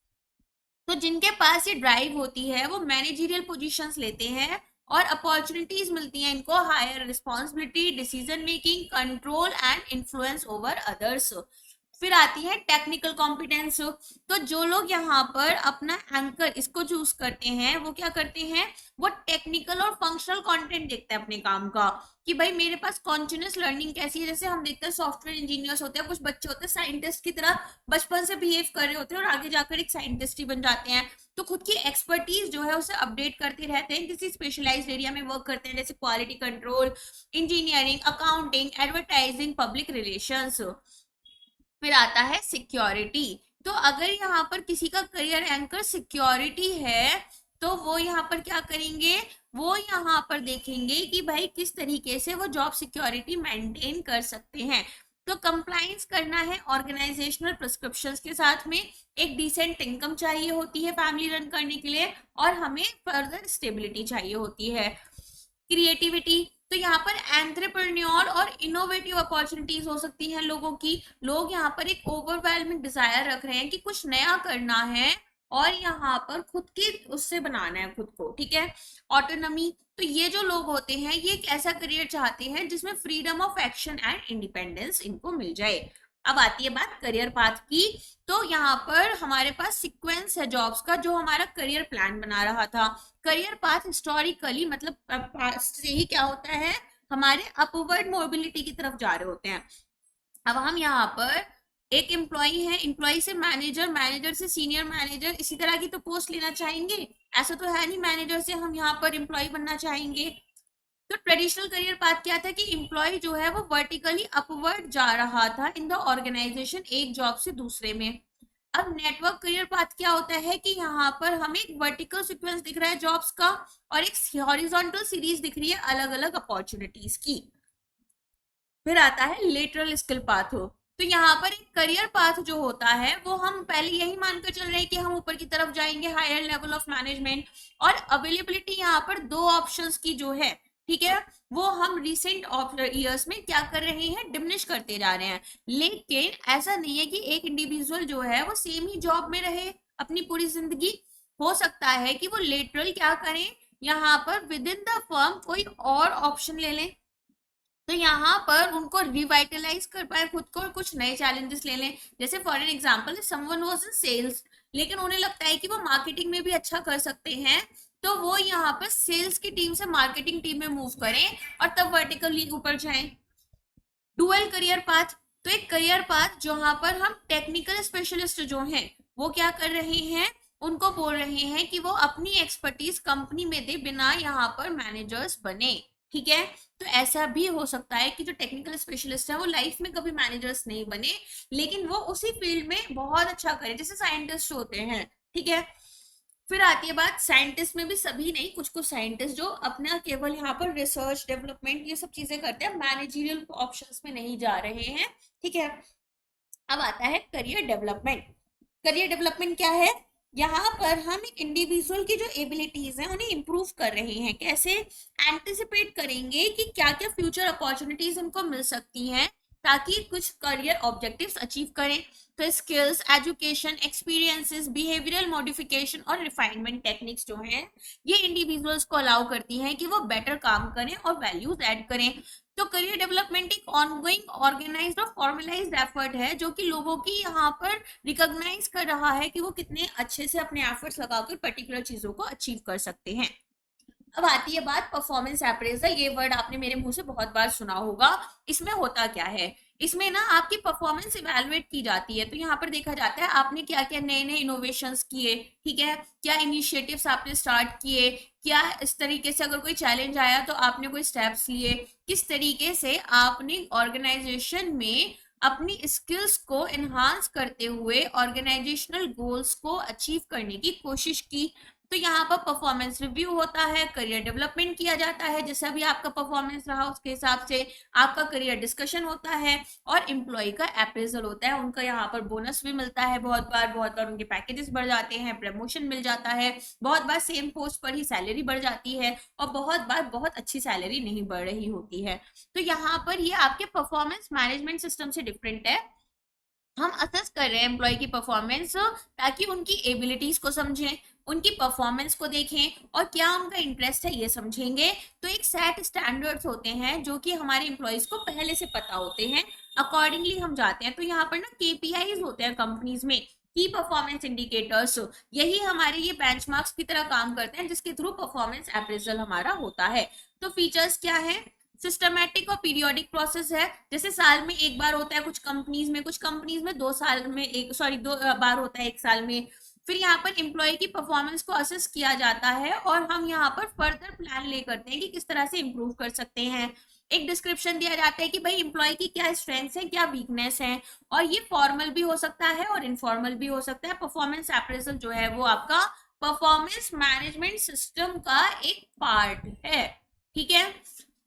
तो जिनके पास ये ड्राइव होती है वो मैनेजरियल पोजीशंस लेते हैं और अपॉर्चुनिटीज मिलती हैं इनको, higher responsibility, decision making, control and influence over others. फिर आती है टेक्निकल कॉम्पिटेंस। तो जो लोग यहाँ पर अपना एंकर इसको चूज करते हैं वो क्या करते हैं, वो टेक्निकल और फंक्शनल कंटेंट देखते हैं अपने काम का, कि भाई मेरे पास कॉन्टिन्यूस लर्निंग कैसी है। जैसे हम देखते हैं सॉफ्टवेयर इंजीनियर्स होते हैं, कुछ बच्चे होते हैं साइंटिस्ट की तरह बचपन से बिहेव कर रहे होते हैं और आगे जाकर एक साइंटिस्ट ही बन जाते हैं। तो खुद की एक्सपर्टीज जो है उसे अपडेट करते रहते हैं, किसी स्पेशलाइज्ड एरिया में वर्क करते हैं, जैसे quality control, engineering, accounting, advertising, public relations. फिर आता है सिक्योरिटी। तो अगर यहाँ पर किसी का करियर एंकर सिक्योरिटी है तो वो यहाँ पर क्या करेंगे, वो यहाँ पर देखेंगे कि भाई किस तरीके से वो जॉब सिक्योरिटी मेंटेन कर सकते हैं। तो कंप्लाइंस करना है ऑर्गेनाइजेशनल प्रिस्क्रिप्शंस के साथ में, एक डिसेंट इनकम चाहिए होती है फैमिली रन करने के लिए, और हमें फर्दर स्टेबिलिटी चाहिए होती है। क्रिएटिविटी, तो यहाँ पर एंट्रप्रेन्योर और इनोवेटिव अपॉर्चुनिटीज हो सकती हैं लोगों की। लोग यहाँ पर एक ओवरवेलमिंग डिजायर रख रहे हैं कि कुछ नया करना है और यहाँ पर खुद की उससे बनाना है खुद को, ठीक है। ऑटोनॉमी, तो ये जो लोग होते हैं ये एक ऐसा करियर चाहते हैं जिसमें freedom of action and independence इनको मिल जाए। अब आती है बात करियर पाथ की। तो यहाँ पर हमारे पास सीक्वेंस है जॉब्स का जो हमारा करियर प्लान बना रहा था। करियर पाथ हिस्टोरिकली मतलब पास्ट से ही क्या होता है, हमारे अपवर्ड मोबिलिटी की तरफ जा रहे होते हैं। अब हम यहाँ पर एक एम्प्लॉई है, एम्प्लॉई से मैनेजर, मैनेजर से सीनियर मैनेजर, इसी तरह की तो पोस्ट लेना चाहेंगे, ऐसा तो है नहीं मैनेजर से हम यहाँ पर एम्प्लॉय बनना चाहेंगे। तो ट्रेडिशनल करियर पाथ क्या था कि एम्प्लॉय जो है वो वर्टिकली अपवर्ड जा रहा था इन द ऑर्गेनाइजेशन, एक जॉब से दूसरे में। अब नेटवर्क करियर पाथ क्या होता है कि यहाँ पर हमें एक वर्टिकल सीक्वेंस दिख रहा है जॉब्स का और एक हॉरिजॉन्टल सीरीज दिख रही है अलग अलग अपॉर्चुनिटीज की। फिर आता है लेटरल स्किल पाथ हो। तो यहाँ पर एक करियर पाथ जो होता है वो हम पहले यही मानकर चल रहे हैं कि हम ऊपर की तरफ जाएंगे, हायर लेवल ऑफ मैनेजमेंट, और अवेलेबिलिटी यहाँ पर दो ऑप्शंस की जो है, ठीक है, वो हम रिसेंट ईयर्स में क्या कर रहे हैं, डिमिनिश करते जा रहे हैं। लेकिन ऐसा नहीं है कि एक इंडिविजुअल जो है वो सेम ही जॉब में रहे अपनी पूरी जिंदगी। हो सकता है कि वो लेटरल क्या करें, यहाँ पर विद इन द फर्म कोई और ऑप्शन ले लें, तो यहाँ पर उनको रिवाइटलाइज कर पाए खुद को और कुछ नए चैलेंजेस ले लें। जैसे for an example someone was in sales, लेकिन उन्हें लगता है कि वो मार्केटिंग में भी अच्छा कर सकते हैं, तो वो यहाँ पर सेल्स की टीम से मार्केटिंग टीम में मूव करें और तब वर्टिकली ऊपर जाएं। डुअल करियर पाथ, तो एक करियर पाथ जहां पर हम टेक्निकल स्पेशलिस्ट जो हैं वो क्या कर रहे हैं, उनको बोल रहे हैं कि वो अपनी एक्सपर्टीज कंपनी में दे, बिना यहाँ पर मैनेजर्स बने। ठीक है, तो ऐसा भी हो सकता है कि जो टेक्निकल स्पेशलिस्ट है वो लाइफ में कभी मैनेजर्स नहीं बने, लेकिन वो उसी फील्ड में बहुत अच्छा करे, जैसे साइंटिस्ट होते हैं। ठीक है, फिर आती है बात साइंटिस्ट में भी, सभी नहीं, कुछ कुछ साइंटिस्ट जो अपना केवल यहाँ पर रिसर्च डेवलपमेंट ये सब चीजें करते हैं, मैनेजरियल ऑप्शंस में नहीं जा रहे हैं। ठीक है, अब आता है करियर डेवलपमेंट। करियर डेवलपमेंट क्या है, यहाँ पर हम एक इंडिविजुअल की जो एबिलिटीज हैं उन्हें इंप्रूव कर रहे हैं, कैसे एंटिसिपेट करेंगे कि क्या क्या फ्यूचर अपॉर्चुनिटीज उनको मिल सकती हैं ताकि कुछ करियर ऑब्जेक्टिव्स अचीव करें। तो skills, education, experiences, behavioural modification और रिफाइनमेंट टेक्निक्स जो हैं ये इंडिविजुअल्स को अलाउ करती हैं कि वो बेटर काम करें और वैल्यूज ऐड करें। तो करियर डेवलपमेंट एक ऑनगोइंग, ऑर्गेनाइज्ड और फॉर्मलाइज्ड एफर्ट है जो कि लोगों की यहाँ पर रिकॉग्नाइज कर रहा है कि वो कितने अच्छे से अपने एफर्ट्स लगाकर पर्टिकुलर चीजों को अचीव कर सकते हैं। अब आती है बात परफॉर्मेंस अप्रेजल, ये वर्ड आपने मेरे मुंह से बहुत बार सुना होगा। इसमें होता क्या है, इसमें ना आपकी परफॉर्मेंस इवैल्यूएट की जाती है, तो यहाँ पर देखा जाता है आपने क्या क्या नए नए इनोवेशंस किए, ठीक है, क्या इनिशिएटिव्स आपने स्टार्ट किए, क्या इस तरीके से अगर कोई चैलेंज आया तो आपने कोई स्टेप्स लिए, किस तरीके से आपने ऑर्गेनाइजेशन में अपनी स्किल्स को एनहांस करते हुए ऑर्गेनाइजेशनल गोल्स को अचीव करने की कोशिश की। तो यहाँ पर परफॉर्मेंस रिव्यू होता है, करियर डेवलपमेंट किया जाता है, जैसा भी आपका परफॉर्मेंस रहा उसके हिसाब से आपका करियर डिस्कशन होता है, और एम्प्लॉय का अप्रेजल होता है, उनका यहाँ पर बोनस भी मिलता है, बहुत बार उनके पैकेजेस बढ़ जाते हैं, प्रमोशन मिल जाता है, बहुत बार सेम पोस्ट पर ही सैलरी बढ़ जाती है, और बहुत बार बहुत अच्छी सैलरी नहीं बढ़ रही होती है। तो यहाँ पर ये आपके परफॉर्मेंस मैनेजमेंट सिस्टम से डिफरेंट है। हम असेस कर रहे हैं एम्प्लॉय की परफॉर्मेंस ताकि उनकी एबिलिटीज को समझें, उनकी परफॉर्मेंस को देखें और क्या उनका इंटरेस्ट है ये समझेंगे। तो एक सेट स्टैंडर्ड्स होते हैं जो कि हमारे एम्प्लॉयज को पहले से पता होते हैं, अकॉर्डिंगली हम जाते हैं। तो यहाँ पर ना केपीआईज होते हैं कंपनीज में, की परफॉर्मेंस इंडिकेटर्स, यही हमारे ये बेंचमार्क्स की तरह काम करते हैं जिसके थ्रू परफॉर्मेंस अप्रेजल हमारा होता है। तो फीचर्स क्या है, सिस्टमैटिक और पीरियोडिक प्रोसेस है, जैसे साल में एक बार होता है कुछ कंपनीज में, कुछ कंपनीज में 2 साल में एक, सॉरी 2 बार होता है एक साल में। फिर यहाँ पर एम्प्लॉय की परफॉर्मेंस को असेस किया जाता है और हम यहाँ पर फर्दर प्लान ले करते हैं कि किस तरह से इम्प्रूव कर सकते हैं। एक डिस्क्रिप्शन दिया जाता है कि भाई एम्प्लॉय की क्या स्ट्रेंथ्स है, क्या वीकनेस है, और ये फॉर्मल भी हो सकता है और इनफॉर्मल भी हो सकता है। परफॉर्मेंस अप्रेजल जो है वो आपका परफॉर्मेंस मैनेजमेंट सिस्टम का एक पार्ट है। ठीक है,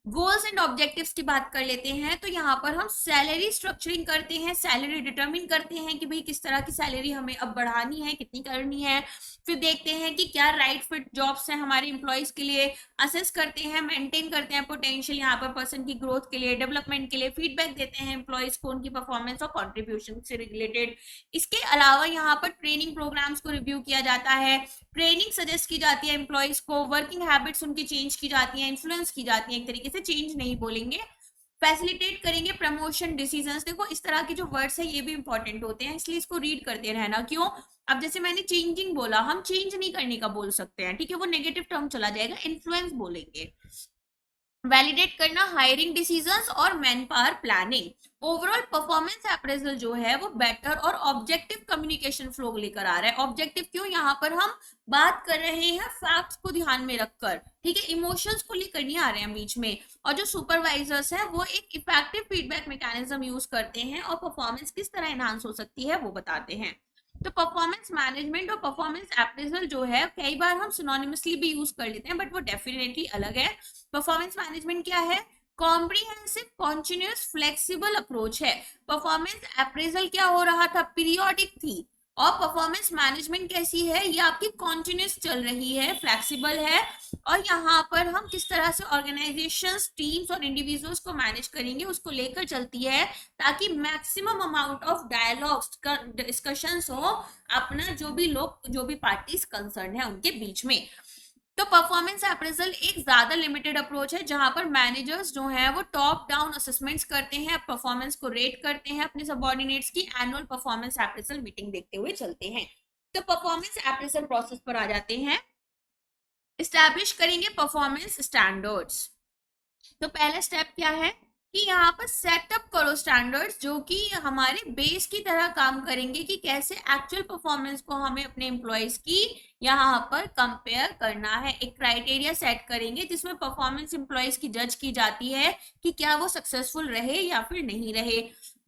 गोल्स एंड ऑब्जेक्टिव्स की बात कर लेते हैं। तो यहाँ पर हम सैलरी स्ट्रक्चरिंग करते हैं, सैलरी डिटरमिन करते हैं कि भाई किस तरह की सैलरी हमें अब बढ़ानी है, कितनी करनी है। फिर देखते हैं कि क्या राइट फिट जॉब्स हैं हमारे एम्प्लॉयज के लिए, असेस करते हैं, मेंटेन करते हैं पोटेंशियल यहाँ पर पर्सन की ग्रोथ के लिए, डेवलपमेंट के लिए, फीडबैक देते हैं एम्प्लॉयज को उनकी परफॉर्मेंस और कॉन्ट्रीब्यूशन से रिलेटेड। इसके अलावा यहाँ पर ट्रेनिंग प्रोग्राम्स को रिव्यू किया जाता है, ट्रेनिंग सजेस्ट की जाती है एम्प्लॉयज को, वर्किंग हैबिट्स उनकी चेंज की जाती है, इन्फ्लुएंस की जाती है, एक तरीके से चेंज नहीं बोलेंगे, फैसिलिटेट करेंगे प्रमोशन डिसीजंस। देखो इस तरह के जो वर्ड्स है ये भी इंपॉर्टेंट होते हैं, इसलिए इसको रीड करते रहना। क्यों, अब जैसे मैंने चेंजिंग बोला, हम चेंज नहीं करने का बोल सकते हैं, ठीक है, वो नेगेटिव टर्म चला जाएगा, इन्फ्लुएंस बोलेंगे। वैलिडेट करना हायरिंग डिसीजंस और man power planning. Overall performance appraisal जो है वो बेटर और ऑब्जेक्टिव कम्युनिकेशन फ्लो लेकर आ रहा है। ऑब्जेक्टिव क्यों, यहाँ पर हम बात कर रहे हैं फैक्ट्स को ध्यान में रखकर, ठीक है, इमोशंस को लेकर नहीं आ रहे हैं बीच में। और जो सुपरवाइजर्स है वो एक इफेक्टिव फीडबैक मैकेनिज्म यूज करते हैं और परफॉर्मेंस किस तरह एनहांस हो सकती है वो बताते हैं। तो परफॉर्मेंस मैनेजमेंट और परफॉर्मेंस अप्रेजल जो है कई बार हम सिनोनिमसली भी यूज कर लेते हैं, बट वो डेफिनेटली अलग है। परफॉर्मेंस मैनेजमेंट क्या है, कॉम्प्रिहेंसिव कॉन्टिन्यूस फ्लेक्सिबल अप्रोच है। परफॉर्मेंस अप्रेजल क्या हो रहा था, पीरियोडिक थी, और परफॉर्मेंस मैनेजमेंट कैसी है, ये आपकी कॉन्टिन्यूस चल रही है, फ्लेक्सिबल है। और यहाँ पर हम किस तरह से ऑर्गेनाइजेशंस, टीम्स और इंडिविजुअल्स को मैनेज करेंगे उसको लेकर चलती है, ताकि maximum amount of dialogues, discussions हो अपना जो भी पार्टीज कंसर्न है उनके बीच में। तो परफॉर्मेंस अप्रेजल एक ज्यादा लिमिटेड अप्रोच है, जहां पर मैनेजर्स जो है वो टॉप डाउन असेसमेंट्स करते हैं, परफॉर्मेंस को रेट करते हैं, अपने सबऑर्डिनेट्स की एनुअल परफॉर्मेंस अप्रेजल मीटिंग देखते हुए चलते हैं। तो परफॉर्मेंस अप्रेजल प्रोसेस पर आ जाते हैं। इस्टेब्लिश करेंगे परफॉर्मेंस स्टैंडर्ड्स। तो पहला स्टेप क्या है कि यहाँ पर सेटअप करो स्टैंडर्ड्स जो कि हमारे बेस की तरह काम करेंगे कि कैसे एक्चुअल परफॉर्मेंस को हमें अपने एम्प्लॉयज की यहाँ पर कंपेयर करना है। एक क्राइटेरिया सेट करेंगे जिसमें परफॉर्मेंस एम्प्लॉयज की जज की जाती है कि क्या वो सक्सेसफुल रहे या फिर नहीं रहे।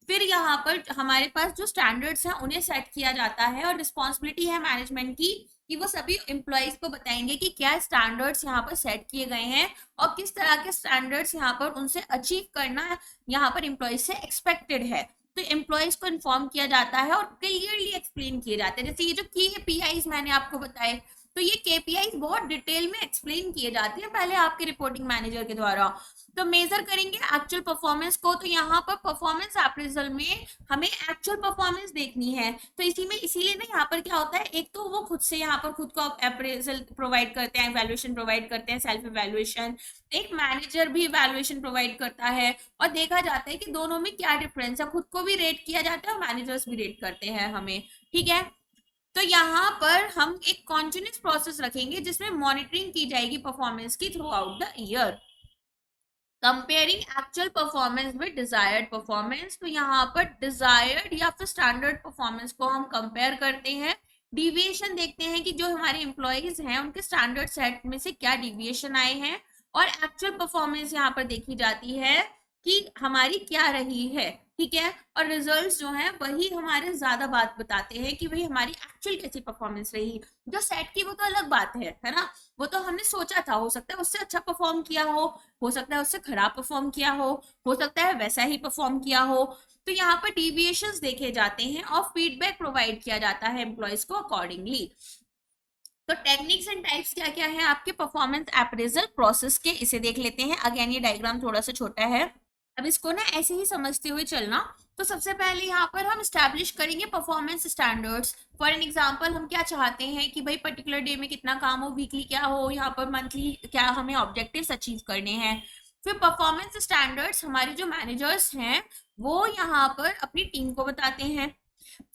फिर यहाँ पर हमारे पास जो स्टैंडर्ड्स हैं उन्हें सेट किया जाता है, और रिस्पॉन्सिबिलिटी है मैनेजमेंट की कि वो सभी एम्प्लॉयज को बताएंगे कि क्या स्टैंडर्ड्स यहाँ पर सेट किए गए हैं और किस तरह के स्टैंडर्ड्स यहाँ पर उनसे अचीव करना यहाँ पर एम्प्लॉयज से एक्सपेक्टेड है। तो एम्प्लॉयज को इन्फॉर्म किया जाता है और क्लियरली एक्सप्लेन किए जाते हैं। जैसे ये जो KPIs मैंने आपको बताए, तो ये KPIs बहुत डिटेल में एक्सप्लेन किए जाते हैं पहले आपके रिपोर्टिंग मैनेजर के द्वारा। तो मेजर करेंगे एक्चुअल परफॉर्मेंस को, तो यहाँ पर परफॉर्मेंस अप्रेजल में हमें एक्चुअल परफॉर्मेंस देखनी है। तो इसीलिए ना यहाँ पर क्या होता है, एक तो वो खुद से यहाँ पर खुद को अप्रेजल प्रोवाइड करते हैं, इवैल्यूएशन प्रोवाइड करते हैं, सेल्फ इवैल्यूएशन, एक मैनेजर भी इवैल्यूएशन प्रोवाइड करता है, और देखा जाता है कि दोनों में क्या डिफरेंस है, खुद को भी रेट किया जाता है और मैनेजर्स भी रेट करते हैं हमें। ठीक है, तो यहाँ पर हम एक कॉन्टिन्यूस प्रोसेस रखेंगे जिसमें मॉनिटरिंग की जाएगी परफॉर्मेंस की through out the year. Comparing actual performance with desired performance, तो यहाँ पर डिजायर्ड या फिर स्टैंडर्ड परफॉर्मेंस को हम कंपेयर करते हैं। डिविएशन देखते हैं कि जो हमारे एम्प्लॉयज हैं उनके स्टैंडर्ड सेट में से क्या डिविएशन आए हैं, और एक्चुअल परफॉर्मेंस यहाँ पर देखी जाती है कि हमारी क्या रही है। ठीक है, और रिजल्ट्स जो हैं वही हमारे ज्यादा बात बताते हैं कि भाई हमारी एक्चुअल कैसी परफॉर्मेंस रही। जो सेट की वो तो अलग बात है ना, वो तो हमने सोचा था, हो सकता है उससे अच्छा परफॉर्म किया हो सकता है उससे खराब परफॉर्म किया हो सकता है वैसा ही परफॉर्म किया हो। तो यहाँ पर डिविएशंस देखे जाते हैं और फीडबैक प्रोवाइड किया जाता है एम्प्लॉयज को अकॉर्डिंगली। तो टेक्निक्स एंड टाइप्स क्या क्या है आपके परफॉर्मेंस अप्रेजल प्रोसेस के, इसे देख लेते हैं। अगेन ये डायग्राम थोड़ा सा छोटा है, अब इसको ना ऐसे ही समझते हुए चलना। तो सबसे पहले यहाँ पर हम स्टैब्लिश करेंगे performance standards. For an example हम क्या चाहते हैं कि भाई पर्टिकुलर डे में कितना काम हो, वीकली क्या हो, यहाँ पर मंथली क्या हमें ऑब्जेक्टिव्स अचीव करने हैं। फिर परफॉर्मेंस स्टैंडर्ड्स हमारे जो मैनेजर्स हैं वो यहाँ पर अपनी टीम को बताते हैं।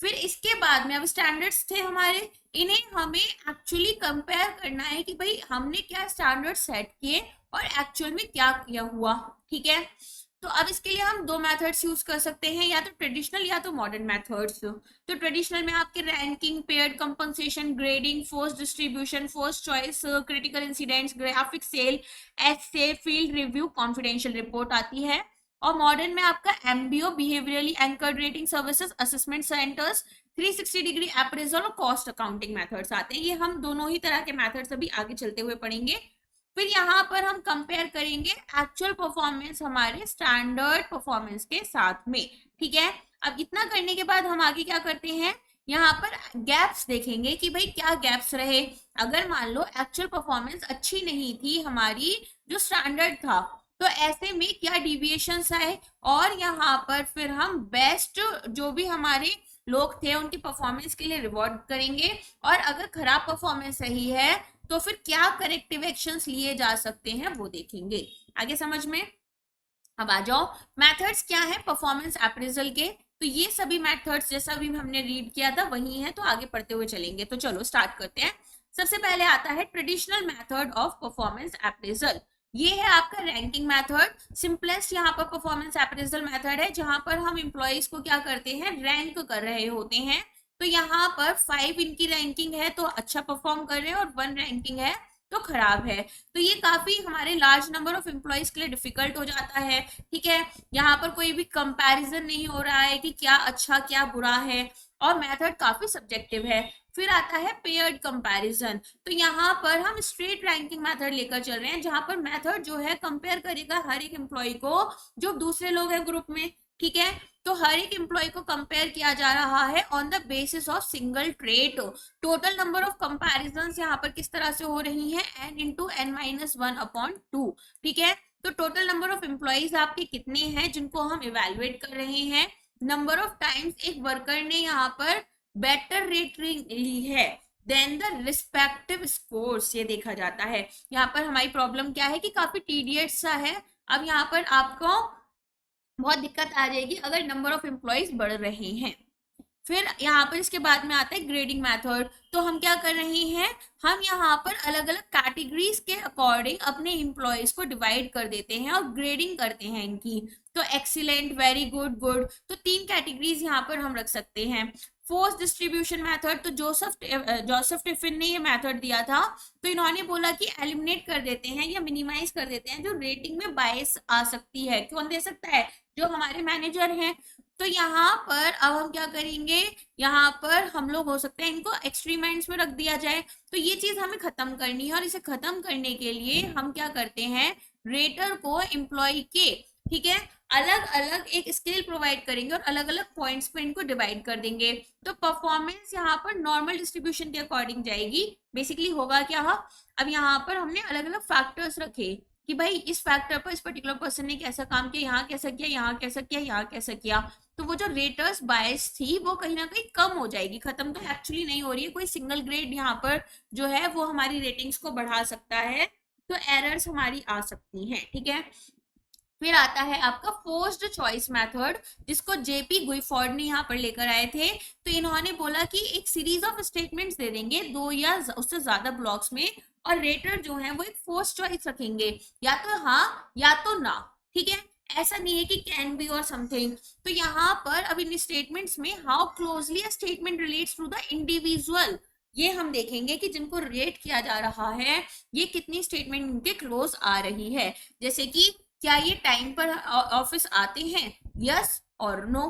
फिर इसके बाद में अब स्टैंडर्ड्स थे हमारे, इन्हें हमें एक्चुअली कंपेयर करना है कि भाई हमने क्या स्टैंडर्ड सेट किए और एक्चुअल में क्या किया हुआ। ठीक है, तो अब इसके लिए हम दो मेथड्स यूज कर सकते हैं, या तो ट्रेडिशनल या तो मॉडर्न मेथड्स। तो ट्रेडिशनल में आपके ranking, paired compensation, grading, forced distribution, forced choice, critical incidents, graphic scale, essay, field review, confidential report आती है। और मॉडर्न में आपका MBO, behaviourally anchored rating services, assessment centres, 360 degree appraisal और कॉस्ट अकाउंटिंग मेथड्स आते हैं। ये हम दोनों ही तरह के मेथड्स अभी आगे चलते हुए पढ़ेंगे। फिर यहाँ पर हम कंपेयर करेंगे एक्चुअल परफॉर्मेंस हमारे स्टैंडर्ड परफॉर्मेंस के साथ में। ठीक है, अब इतना करने के बाद हम आगे क्या करते हैं, यहाँ पर गैप्स देखेंगे कि भाई क्या गैप्स रहे। अगर मान लो एक्चुअल परफॉर्मेंस अच्छी नहीं थी हमारी, जो स्टैंडर्ड था, तो ऐसे में क्या डिविएशंस आए, और यहाँ पर फिर हम बेस्ट जो भी हमारे लोग थे उनकी परफॉर्मेंस के लिए रिवॉर्ड करेंगे। और अगर खराब परफॉर्मेंस सही है तो फिर क्या करेक्टिव एक्शंस लिए जा सकते हैं वो देखेंगे। आगे समझ में, अब आ जाओ मेथड्स क्या है परफॉर्मेंस अप्रेजल के। तो ये सभी मेथड्स जैसा भी हमने रीड किया था वही है, तो आगे पढ़ते हुए चलेंगे। तो चलो स्टार्ट करते हैं। सबसे पहले आता है traditional method of performance appraisal. ये है आपका रैंकिंग मेथड, सिंपलेस्ट यहाँ पर परफॉर्मेंस अप्रेजल मेथड है, जहां पर हम एम्प्लॉयज को क्या करते हैं, रैंक कर रहे होते हैं। तो यहाँ पर 5 इनकी रैंकिंग है तो अच्छा परफॉर्म कर रहे हैं, और 1 रैंकिंग है तो खराब है। तो ये काफी हमारे लार्ज नंबर ऑफ एम्प्लॉयज के लिए डिफिकल्ट हो जाता है। ठीक है, यहाँ पर कोई भी कंपैरिजन नहीं हो रहा है कि क्या अच्छा क्या बुरा है, और मेथड काफी सब्जेक्टिव है। फिर आता है पेयर्ड कंपैरिजन। तो यहाँ पर हम स्ट्रेट रैंकिंग मेथड लेकर चल रहे हैं, जहां पर मेथड जो है कंपेयर करेगा हर एक एम्प्लॉय को जो दूसरे लोग हैं ग्रुप में। ठीक है। तो हर एक एम्प्लॉय को कंपेयर किया जा रहा है on the basis of single trait. Total number of comparison यहाँ पर किस तरह से हो रही है, n into n minus one upon two. ठीक है। तो टोटल नंबर ऑफ एम्प्लॉयज आपके कितने हैं जिनको हम इवेलुएट कर रहे हैं, नंबर ऑफ टाइम्स एक वर्कर ने यहाँ पर बेटर रेट ली है देन द रिस्पेक्टिव स्कोर्स, ये देखा जाता है। यहाँ पर हमारी प्रॉब्लम क्या है कि काफी टीडियस सा है। अब यहाँ पर आपको बहुत दिक्कत आ जाएगी अगर नंबर ऑफ एम्प्लॉयज बढ़ रहे हैं। फिर यहाँ पर इसके बाद में आता है ग्रेडिंग मेथड। तो हम क्या कर रहे हैं, हम यहाँ पर अलग अलग कैटेगरीज के अकॉर्डिंग अपने एम्प्लॉयज को डिवाइड कर देते हैं और ग्रेडिंग करते हैं इनकी। तो एक्सीलेंट, वेरी गुड, गुड, तो तीन कैटेगरीज यहाँ पर हम रख सकते हैं। फोर्स डिस्ट्रीब्यूशन मेथड, तो जोसेफ टिफिन ने ये मेथड दिया था। तो इन्होंने बोला कि एलिमिनेट कर देते हैं या मिनिमाइज कर देते हैं जो रेटिंग में बायस आ सकती है। कौन दे सकता है, जो हमारे मैनेजर हैं। तो यहाँ पर अब हम क्या करेंगे, यहाँ पर हम लोग हो सकते हैं इनको एक्सट्रीमेंट्स में रख दिया जाए। तो ये चीज हमें खत्म करनी है और इसे खत्म करने के लिए हम क्या करते हैं, रेटर को एम्प्लॉय के, ठीक है, अलग अलग एक स्केल प्रोवाइड करेंगे और अलग अलग पॉइंट्स पे इनको डिवाइड कर देंगे। तो परफॉर्मेंस यहाँ पर नॉर्मल डिस्ट्रीब्यूशन के अकॉर्डिंग जाएगी। बेसिकली होगा क्या, अब यहाँ पर हमने अलग अलग फैक्टर्स रखे कि भाई इस फैक्टर पर इस पर्टिकुलर पर्सन ने कैसा काम किया, यहाँ कैसा किया, यहाँ कैसा किया, यहाँ कैसा किया। तो वो जो रेटर्स बायस थी वो कहीं ना कहीं कम हो जाएगी, खत्म तो एक्चुअली नहीं हो रही है। कोई सिंगल ग्रेड यहाँ पर जो है वो हमारी रेटिंग्स को बढ़ा सकता है, तो एरर्स हमारी आ सकती हैं। ठीक है। फिर आता है आपका फोर्स्ड चॉइस मेथड, जिसको जेपी गुइफोर्ड ने यहाँ पर लेकर आए थे। तो इन्होंने बोला कि एक सीरीज ऑफ स्टेटमेंट्स दे देंगे दो या उससे ज्यादा ब्लॉक्स में, और रेटर जो है वो एक फोर्स चॉइस रखेंगे, या तो हाँ या तो ना। ठीक है, ऐसा नहीं है कि कैन बी और समथिंग। तो यहाँ पर अब इन स्टेटमेंट्स में how closely a statement relates to the individual, ये हम देखेंगे कि जिनको रेट किया जा रहा है ये कितनी स्टेटमेंट उनके क्लोज आ रही है। जैसे कि क्या ये टाइम पर ऑफिस आते हैं, यस और नो,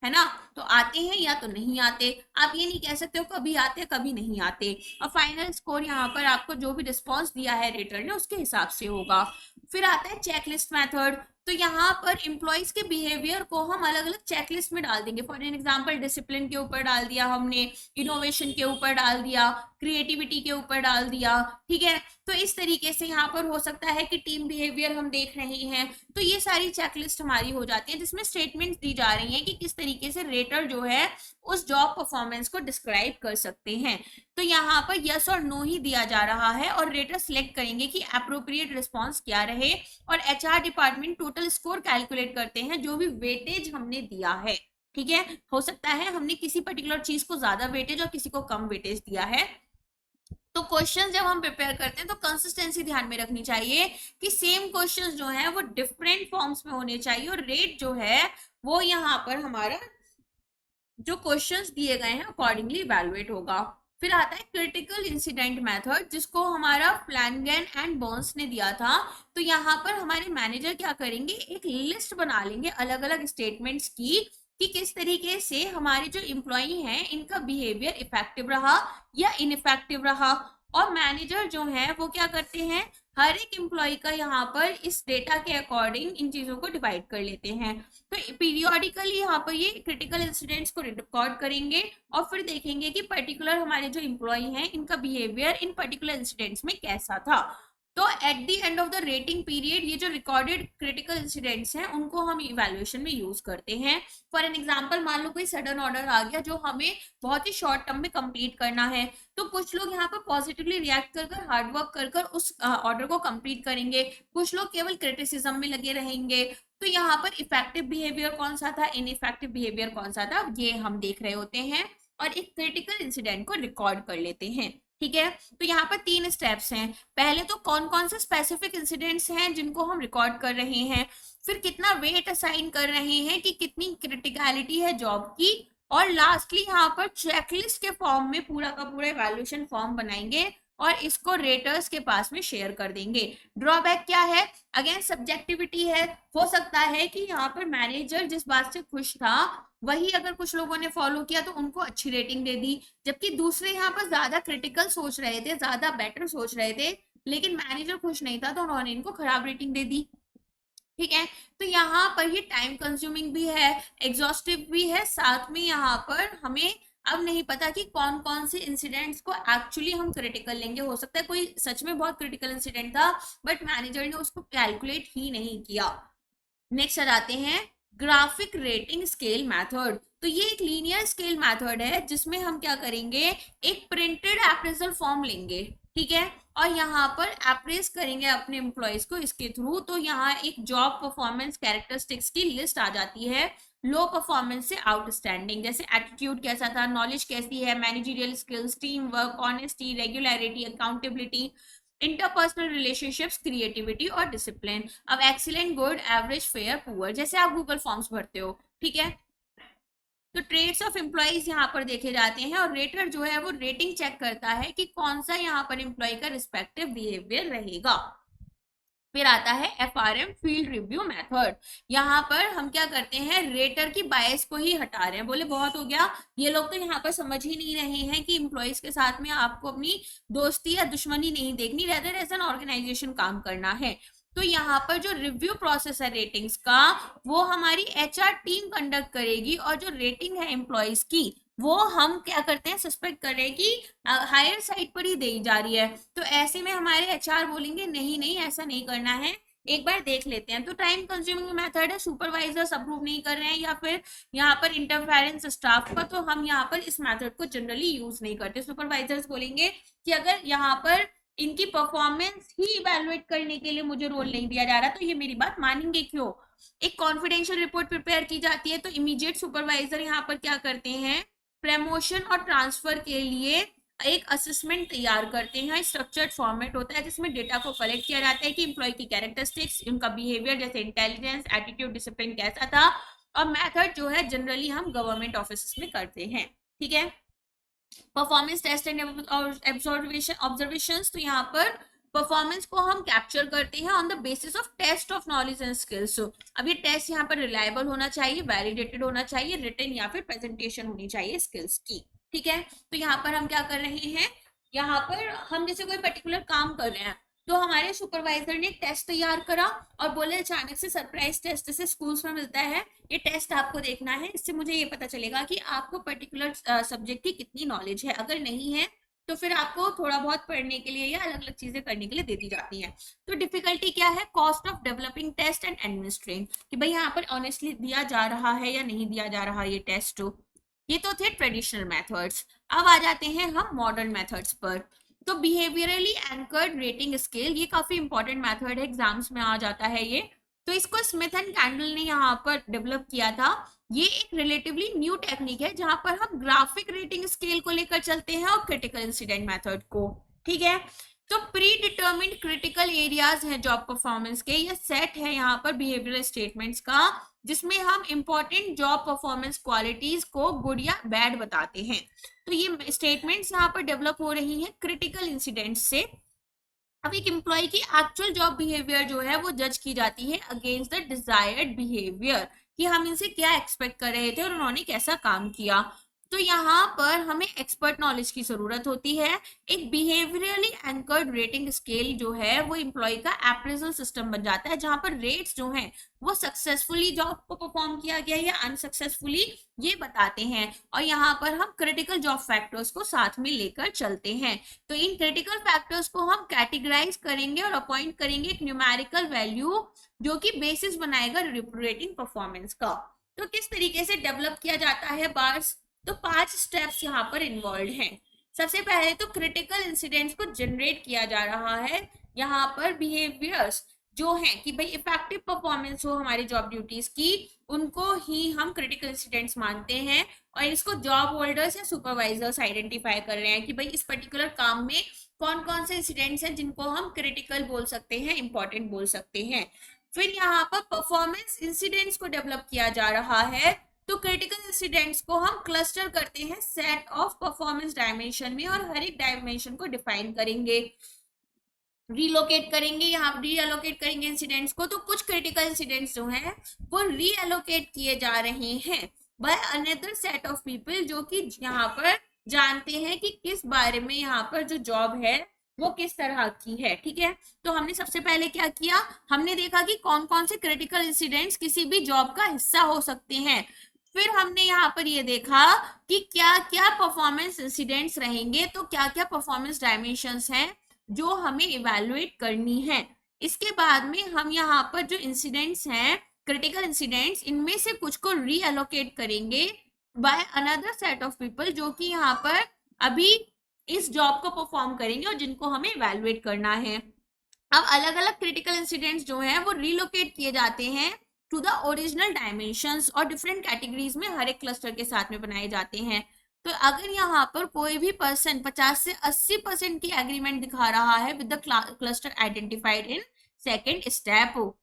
है ना। तो आते हैं या तो नहीं आते, आप ये नहीं कह सकते हो कभी आते हैं कभी नहीं आते। और फाइनल स्कोर यहाँ पर आपको जो भी रिस्पॉन्स दिया है रेटर ने उसके हिसाब से होगा। फिर आता है चेकलिस्ट मेथड। तो यहाँ पर एम्प्लॉयज के बिहेवियर को हम अलग अलग चेकलिस्ट में डाल देंगे। फॉर एन एग्जाम्पल डिसिप्लिन के ऊपर डाल दिया हमने, इनोवेशन के ऊपर डाल दिया, क्रिएटिविटी के ऊपर डाल दिया। ठीक है, तो इस तरीके से यहाँ पर हो सकता है कि टीम बिहेवियर हम देख रहे हैं। तो ये सारी चेकलिस्ट हमारी हो जाती है जिसमें स्टेटमेंट्स दी जा रही हैं कि किस तरीके से रेटर जो है उस जॉब परफॉर्मेंस को डिस्क्राइब कर सकते हैं। तो यहाँ पर यस और नो ही दिया जा रहा है और रेटर सिलेक्ट करेंगे कि अप्रोप्रिएट रिस्पॉन्स क्या रहे। और HR department total score calculate करते हैं जो भी वेटेज हमने दिया है। ठीक है, हो सकता है हमने किसी पर्टिकुलर चीज को ज्यादा वेटेज और किसी को कम वेटेज दिया है। तो क्वेश्चन जब हम प्रिपेयर करते हैं तो कंसिस्टेंसी ध्यान में रखनी चाहिए कि सेम क्वेश्चंस जो है वो डिफरेंट फॉर्म्स में होने चाहिए, और रेट जो है वो यहाँ पर हमारा जो क्वेश्चंस दिए गए हैं अकॉर्डिंगली इवैल्यूएट होगा। फिर आता है क्रिटिकल इंसिडेंट मेथड, जिसको हमारा फ्लैनगेन एंड बर्न्स ने दिया था। तो यहाँ पर हमारे मैनेजर क्या करेंगे, एक लिस्ट बना लेंगे अलग अलग स्टेटमेंट्स की कि किस तरीके से हमारे जो एम्प्लॉय हैं इनका बिहेवियर इफेक्टिव रहा या इनइफेक्टिव रहा। और मैनेजर जो है वो क्या करते हैं, हर एक एम्प्लॉय का यहाँ पर इस डेटा के अकॉर्डिंग इन चीजों को डिवाइड कर लेते हैं। तो पीरियोडिकली यहाँ पर ये क्रिटिकल इंसिडेंट्स को रिकॉर्ड करेंगे और फिर देखेंगे कि पर्टिकुलर हमारे जो एम्प्लॉय हैं इनका बिहेवियर इन पर्टिकुलर इंसिडेंट्स में कैसा था। तो at the end off the rating period ये जो रिकॉर्डेड क्रिटिकल इंसिडेंट्स हैं उनको हम इवैल्यूएशन में यूज करते हैं। फॉर एन एग्जांपल, मान लो कोई सडन ऑर्डर आ गया जो हमें बहुत ही शॉर्ट टर्म में कंप्लीट करना है, तो कुछ लोग यहाँ पर पॉजिटिवली रिएक्ट कर कर हार्डवर्क कर कर उस ऑर्डर को कंप्लीट करेंगे, कुछ लोग केवल क्रिटिसिज्म में लगे रहेंगे। तो यहाँ पर इफेक्टिव बिहेवियर कौन सा था, इनइफेक्टिव बिहेवियर कौन सा था, ये हम देख रहे होते हैं और एक क्रिटिकल इंसिडेंट को रिकॉर्ड कर लेते हैं। ठीक है, तो यहाँ पर 3 स्टेप्स हैं। पहले तो कौन कौन से स्पेसिफिक इंसिडेंट्स हैं जिनको हम रिकॉर्ड कर रहे हैं, फिर कितना वेट असाइन कर रहे हैं कि कितनी क्रिटिकलिटी है जॉब की, और लास्टली यहाँ पर चेकलिस्ट के फॉर्म में पूरा का पूरा इवैल्यूएशन फॉर्म बनाएंगे और इसको रेटर्स के पास में शेयर कर देंगे। ड्रॉबैक क्या है, अगेन सब्जेक्टिविटी है। हो सकता है कि यहाँ पर मैनेजर जिस बात से खुश था वही अगर कुछ लोगों ने फॉलो किया तो उनको अच्छी रेटिंग दे दी, जबकि दूसरे यहाँ पर ज्यादा क्रिटिकल सोच रहे थे, ज्यादा बेटर सोच रहे थे, लेकिन मैनेजर खुश नहीं था तो उन्होंने इनको खराब रेटिंग दे दी। ठीक है। तो यहाँ पर ये टाइम कंज्यूमिंग भी है, एग्जॉस्टिव भी है, साथ में यहाँ पर हमें अब नहीं पता कि कौन कौन से इंसिडेंट्स को एक्चुअली हम क्रिटिकल लेंगे। हो सकता है कोई सच में बहुत क्रिटिकल इंसिडेंट था बट मैनेजर ने उसको कैलकुलेट ही नहीं किया। नेक्स्ट आ जाते हैं ग्राफिक रेटिंग स्केल मेथड। तो ये एक लीनियर स्केल मेथड है जिसमें हम क्या करेंगे, एक प्रिंटेड अप्रेजल फॉर्म लेंगे, ठीक है, और यहाँ पर अप्रेज करेंगे अपने एम्प्लॉयज को इसके थ्रू। तो यहाँ एक जॉब परफॉर्मेंस कैरेक्टरिस्टिक्स की लिस्ट आ जाती है, लो परफॉर्मेंस से आउटस्टैंडिंग, जैसे एटीट्यूड कैसा था, नॉलेज कैसी है, managerial skills, team work, honesty, regularity, accountability, interpersonal relationships, creativity और डिसिप्लिन। अब excellent, good, average, fair, poor, जैसे आप गूगल फॉर्म्स भरते हो, ठीक है। तो ट्रेड्स ऑफ एम्प्लॉइज यहाँ पर देखे जाते हैं और रेटर जो है वो रेटिंग चेक करता है कि कौन सा यहाँ पर एम्प्लॉय का रिस्पेक्टिव बिहेवियर रहेगा। फिर आता है एफआरएम फील्ड रिव्यू मेथड। यहाँ पर हम क्या करते हैं, रेटर की बायस को ही हटा रहे हैं। बोले बहुत हो गया, ये लोग तो यहाँ पर समझ ही नहीं रहे हैं कि एम्प्लॉयज के साथ में आपको अपनी दोस्ती या दुश्मनी नहीं देखनी, रेदर एज एन ऑर्गेनाइजेशन काम करना है। तो यहाँ पर जो रिव्यू प्रोसेस है रेटिंग्स का, वो हमारी एचआर टीम कंडक्ट करेगी और जो रेटिंग है एम्प्लॉयज की वो हम क्या करते हैं, सस्पेक्ट करें कि हायर साइड पर ही दी जा रही है। तो ऐसे में हमारे एचआर बोलेंगे नहीं नहीं ऐसा नहीं करना है, एक बार देख लेते हैं। तो टाइम कंज्यूमिंग मेथड है, सुपरवाइजर्स अप्रूव नहीं कर रहे हैं या फिर यहाँ पर इंटरफेरेंस स्टाफ का, तो हम यहाँ पर इस मेथड को जनरली यूज नहीं करते। सुपरवाइजर्स बोलेंगे कि अगर यहाँ पर इनकी परफॉर्मेंस ही इवेलुएट करने के लिए मुझे रोल नहीं दिया जा रहा तो ये मेरी बात मानेंगे क्यों। एक कॉन्फिडेंशियल रिपोर्ट प्रिपेयर की जाती है तो इमीडिएट सुपरवाइजर यहाँ पर क्या करते हैं, प्रमोशन और ट्रांसफर के लिए एक असेसमेंट तैयार करते हैं। स्ट्रक्चर्ड फॉर्मेट होता है जिसमें डेटा को कलेक्ट किया जाता है कि एम्प्लॉय की कैरेक्टरिस्टिक्स, उनका बिहेवियर जैसे इंटेलिजेंस, एटीट्यूड, डिसिप्लिन कैसा था। और मेथड जो है जनरली हम गवर्नमेंट ऑफिस में करते हैं, ठीक है। परफॉर्मेंस टेस्ट एंड ऑब्जर्वेशंस, तो यहाँ पर परफॉर्मेंस को हम कैप्चर करते हैं on the basis of test of knowledge and skills. अब ये टेस्ट यहाँ पर रिलायबल होना चाहिए, वैलिडेटेड होना चाहिए, रिटन या फिर प्रेजेंटेशन होनी चाहिए स्किल्स की, ठीक है। तो यहाँ पर हम क्या कर रहे हैं, यहाँ पर हम जैसे कोई पर्टिकुलर काम कर रहे हैं तो हमारे सुपरवाइजर ने एक टेस्ट तैयार करा और बोले अचानक से सरप्राइज टेस्ट जैसे स्कूल्स में मिलता है, ये टेस्ट आपको देखना है, इससे मुझे ये पता चलेगा कि आपको पर्टिकुलर सब्जेक्ट की कितनी नॉलेज है। अगर नहीं है तो फिर आपको थोड़ा बहुत पढ़ने के लिए या अलग अलग चीजें करने के लिए दे दी जाती हैं। तो डिफिकल्टी क्या है, cost of developing test and administrating, कि भाई यहाँ पर ऑनेस्टली दिया जा रहा है या नहीं दिया जा रहा ये टेस्ट। ये तो थे ट्रेडिशनल मेथड्स। अब आ जाते हैं हम मॉडर्न मेथड्स पर। तो बिहेवियरली एंकर्ड रेटिंग स्केल, ये काफी इंपॉर्टेंट मेथड है, एग्जाम्स में आ जाता है ये। तो इसको स्मिथ एंड कैंडल ने यहाँ पर डेवलप किया था। ये एक रिलेटिवली न्यू टेक्निक है जहां पर हम ग्राफिक रेटिंग स्केल को लेकर चलते हैं और क्रिटिकल इंसिडेंट मेथड को, ठीक है। तो प्री डिटर्मिन्ड क्रिटिकल एरियाज हैं जॉब परफॉर्मेंस के, ये सेट है यहाँ पर बिहेवियरल स्टेटमेंट्स का जिसमें हम इंपॉर्टेंट जॉब परफॉर्मेंस क्वालिटीज को गुड या बैड बताते हैं। तो ये स्टेटमेंट्स यहाँ पर डेवलप हो रही हैं क्रिटिकल इंसिडेंट्स से। अब एक एम्प्लॉय की एक्चुअल जॉब बिहेवियर जो है वो जज की जाती है अगेंस्ट द डिजायर्ड बिहेवियर, कि हम इनसे क्या एक्सपेक्ट कर रहे थे और उन्होंने कैसा काम किया। तो यहाँ पर हमें एक्सपर्ट नॉलेज की जरूरत होती है। एक बिहेवियरली एंकर्ड रेटिंग स्केल जो है वो एम्प्लॉय का अप्रेजल सिस्टम बन जाता है जहां पर रेट्स जो हैं वो सक्सेसफुली जॉब को परफॉर्म किया गया या अनसक्सेसफुली ये बताते हैं। और यहाँ पर हम क्रिटिकल जॉब फैक्टर्स को साथ में लेकर चलते हैं। तो इन क्रिटिकल फैक्टर्स को हम कैटेगराइज करेंगे और अपॉइंट करेंगे एक न्यूमेरिकल वैल्यू जो कि बेसिस बनाएगा रेटिंग परफॉर्मेंस का। तो किस तरीके से डेवलप किया जाता है बार्स, तो 5 स्टेप्स यहाँ पर इन्वॉल्व हैं। सबसे पहले तो क्रिटिकल इंसिडेंट्स को जनरेट किया जा रहा है। यहाँ पर बिहेवियर्स जो हैं कि भाई इफेक्टिव परफॉर्मेंस हो हमारी जॉब ड्यूटीज की, उनको ही हम क्रिटिकल इंसिडेंट्स मानते हैं। और इसको जॉब होल्डर्स या सुपरवाइजर्स आइडेंटिफाई कर रहे हैं कि भाई इस पर्टिकुलर काम में कौन कौन से इंसिडेंट्स हैं जिनको हम क्रिटिकल बोल सकते हैं, इंपॉर्टेंट बोल सकते हैं। फिर यहाँ पर परफॉर्मेंस इंसिडेंट्स को डेवलप किया जा रहा है। तो क्रिटिकल इंसिडेंट्स को हम क्लस्टर करते हैं सेट ऑफ परफॉर्मेंस डायमेंशन में और हर एक डायमेंशन को डिफाइन करेंगे, रीलोकेट करेंगे, यहाँ रीअलोकेट करेंगे इंसिडेंट्स को। तो कुछ क्रिटिकल इंसिडेंट्स जो हैं वो रीअलोकेट किए जा रहे हैं by another set of people जो कि यहाँ पर जानते हैं कि किस बारे में यहाँ पर जो जॉब है वो किस तरह की है। ठीक है, तो हमने सबसे पहले क्या किया, हमने देखा कि कौन कौन से क्रिटिकल इंसिडेंट्स किसी भी जॉब का हिस्सा हो सकते हैं। फिर हमने यहाँ पर ये देखा कि क्या क्या परफॉर्मेंस इंसिडेंट्स रहेंगे, तो क्या क्या परफॉर्मेंस डायमेंशंस हैं जो हमें इवेलुएट करनी है। इसके बाद में हम यहाँ पर जो इंसिडेंट्स हैं, क्रिटिकल इंसिडेंट्स, इनमें से कुछ को रीअलोकेट करेंगे by another set of people जो कि यहाँ पर अभी इस जॉब को परफॉर्म करेंगे और जिनको हमें इवेलुएट करना है। अब अलग अलग क्रिटिकल इंसिडेंट्स जो हैं वो रिलोकेट किए जाते हैं टू द ओरिजिनल डायमेंशंस और डिफरेंट कैटेगरीज में हर एक क्लस्टर के साथ में बनाए जाते हैं। तो अगर यहाँ पर कोई भी पर्सन 50 से 80% की एग्रीमेंट दिखा रहा है with the cluster identified in second step,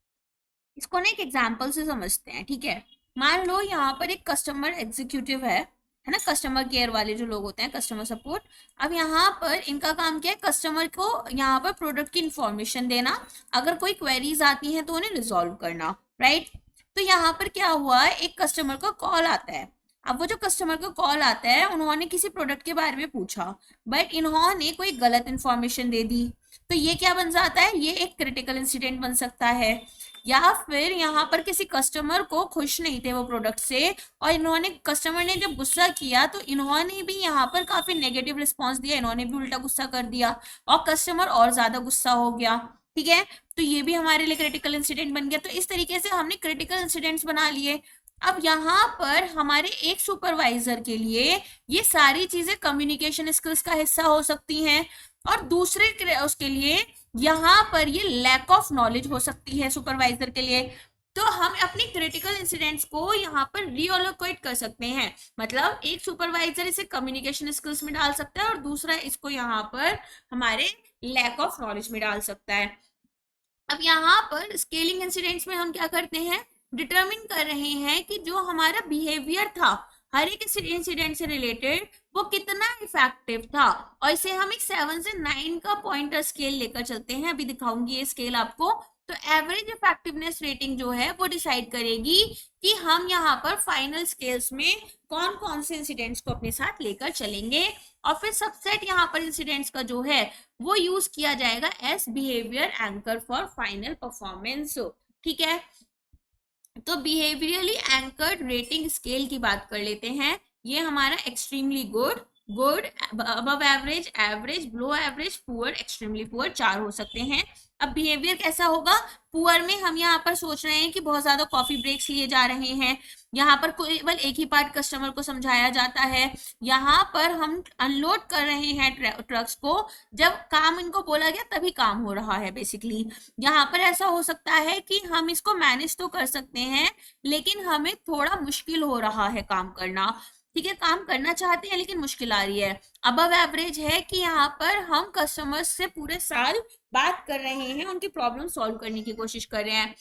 इसको ना एक एग्जाम्पल से समझते हैं। ठीक है, मान लो यहाँ पर एक कस्टमर एग्जीक्यूटिव है ना, कस्टमर केयर वाले जो लोग होते हैं, कस्टमर सपोर्ट। अब यहाँ पर इनका काम क्या है, कस्टमर को यहाँ पर प्रोडक्ट की इंफॉर्मेशन देना, अगर कोई क्वेरीज आती हैं तो उन्हें रिजॉल्व करना, राइट। तो यहाँ पर क्या हुआ, एक कस्टमर को कॉल आता है। अब वो जो कस्टमर को कॉल आता है, उन्होंने किसी प्रोडक्ट के बारे में पूछा, बट इन्होंने कोई गलत इंफॉर्मेशन दे दी। तो ये क्या बन जाता है, ये एक क्रिटिकल इंसिडेंट बन सकता है। या फिर यहाँ पर किसी कस्टमर को खुश नहीं थे वो प्रोडक्ट से, और इन्होंने, कस्टमर ने जब गुस्सा किया तो इन्होंने भी यहाँ पर काफी नेगेटिव रिस्पॉन्स दिया, इन्होंने भी उल्टा गुस्सा कर दिया और कस्टमर और ज्यादा गुस्सा हो गया। ठीक है, तो ये भी हमारे लिए क्रिटिकल इंसिडेंट बन गया। तो इस तरीके से हमने क्रिटिकल इंसिडेंट्स बना लिए। अब यहाँ पर हमारे एक सुपरवाइजर के लिए ये सारी चीजें कम्युनिकेशन स्किल्स का हिस्सा हो सकती हैं, और दूसरे उसके लिए यहाँ पर ये लैक ऑफ नॉलेज हो सकती है सुपरवाइजर के लिए। तो हम अपनी क्रिटिकल इंसिडेंट्स को यहाँ पर रीअलोकेट कर सकते हैं, मतलब एक सुपरवाइजर इसे कम्युनिकेशन स्किल्स में डाल सकता है और दूसरा इसको यहाँ पर हमारे लैक ऑफ नॉलेज में डाल सकता है। अब यहाँ पर स्केलिंग इंसिडेंट्स में हम क्या करते हैं, डिटरमिन कर रहे हैं कि जो हमारा बिहेवियर था हर एक इंसिडेंट से रिलेटेड वो कितना इफेक्टिव था, और इसे हम एक 7 से 9 का पॉइंटर स्केल लेकर चलते हैं। अभी दिखाऊंगी ये स्केल आपको। तो एवरेज इफेक्टिवनेस रेटिंग जो है वो डिसाइड करेगी कि हम यहाँ पर फाइनल स्केल्स में कौन कौन से इंसिडेंट्स को अपने साथ लेकर चलेंगे, और फिर सबसेट यहाँ पर इंसिडेंट्स का जो है वो यूज किया जाएगा as behaviour anchor for final performance. ठीक है, तो बिहेवियरली एंकर्ड रेटिंग स्केल की बात कर लेते हैं। ये हमारा extremely good, good, above average, average, below average, poor, extremely poor, 4 हो सकते हैं। अब बिहेवियर कैसा होगा, पुअर में हम यहाँ पर सोच रहे हैं कि बहुत ज्यादा कॉफी ब्रेक्स लिए जा रहे हैं, यहाँ पर केवल एक ही पार्ट कस्टमर को समझाया जाता है, यहाँ पर हम अनलोड कर रहे हैं ट्रक्स को, जब काम इनको बोला गया तभी काम हो रहा है बेसिकली। यहाँ पर ऐसा हो सकता है कि हम इसको मैनेज तो कर सकते हैं लेकिन हमें थोड़ा मुश्किल हो रहा है काम करना। ठीक है, काम करना चाहते हैं लेकिन मुश्किल आ रही है। अबव एवरेज है कि यहाँ पर हम कस्टमर्स से पूरे साल बात कर रहे हैं, उनकी प्रॉब्लम सॉल्व करने की कोशिश कर रहे हैं।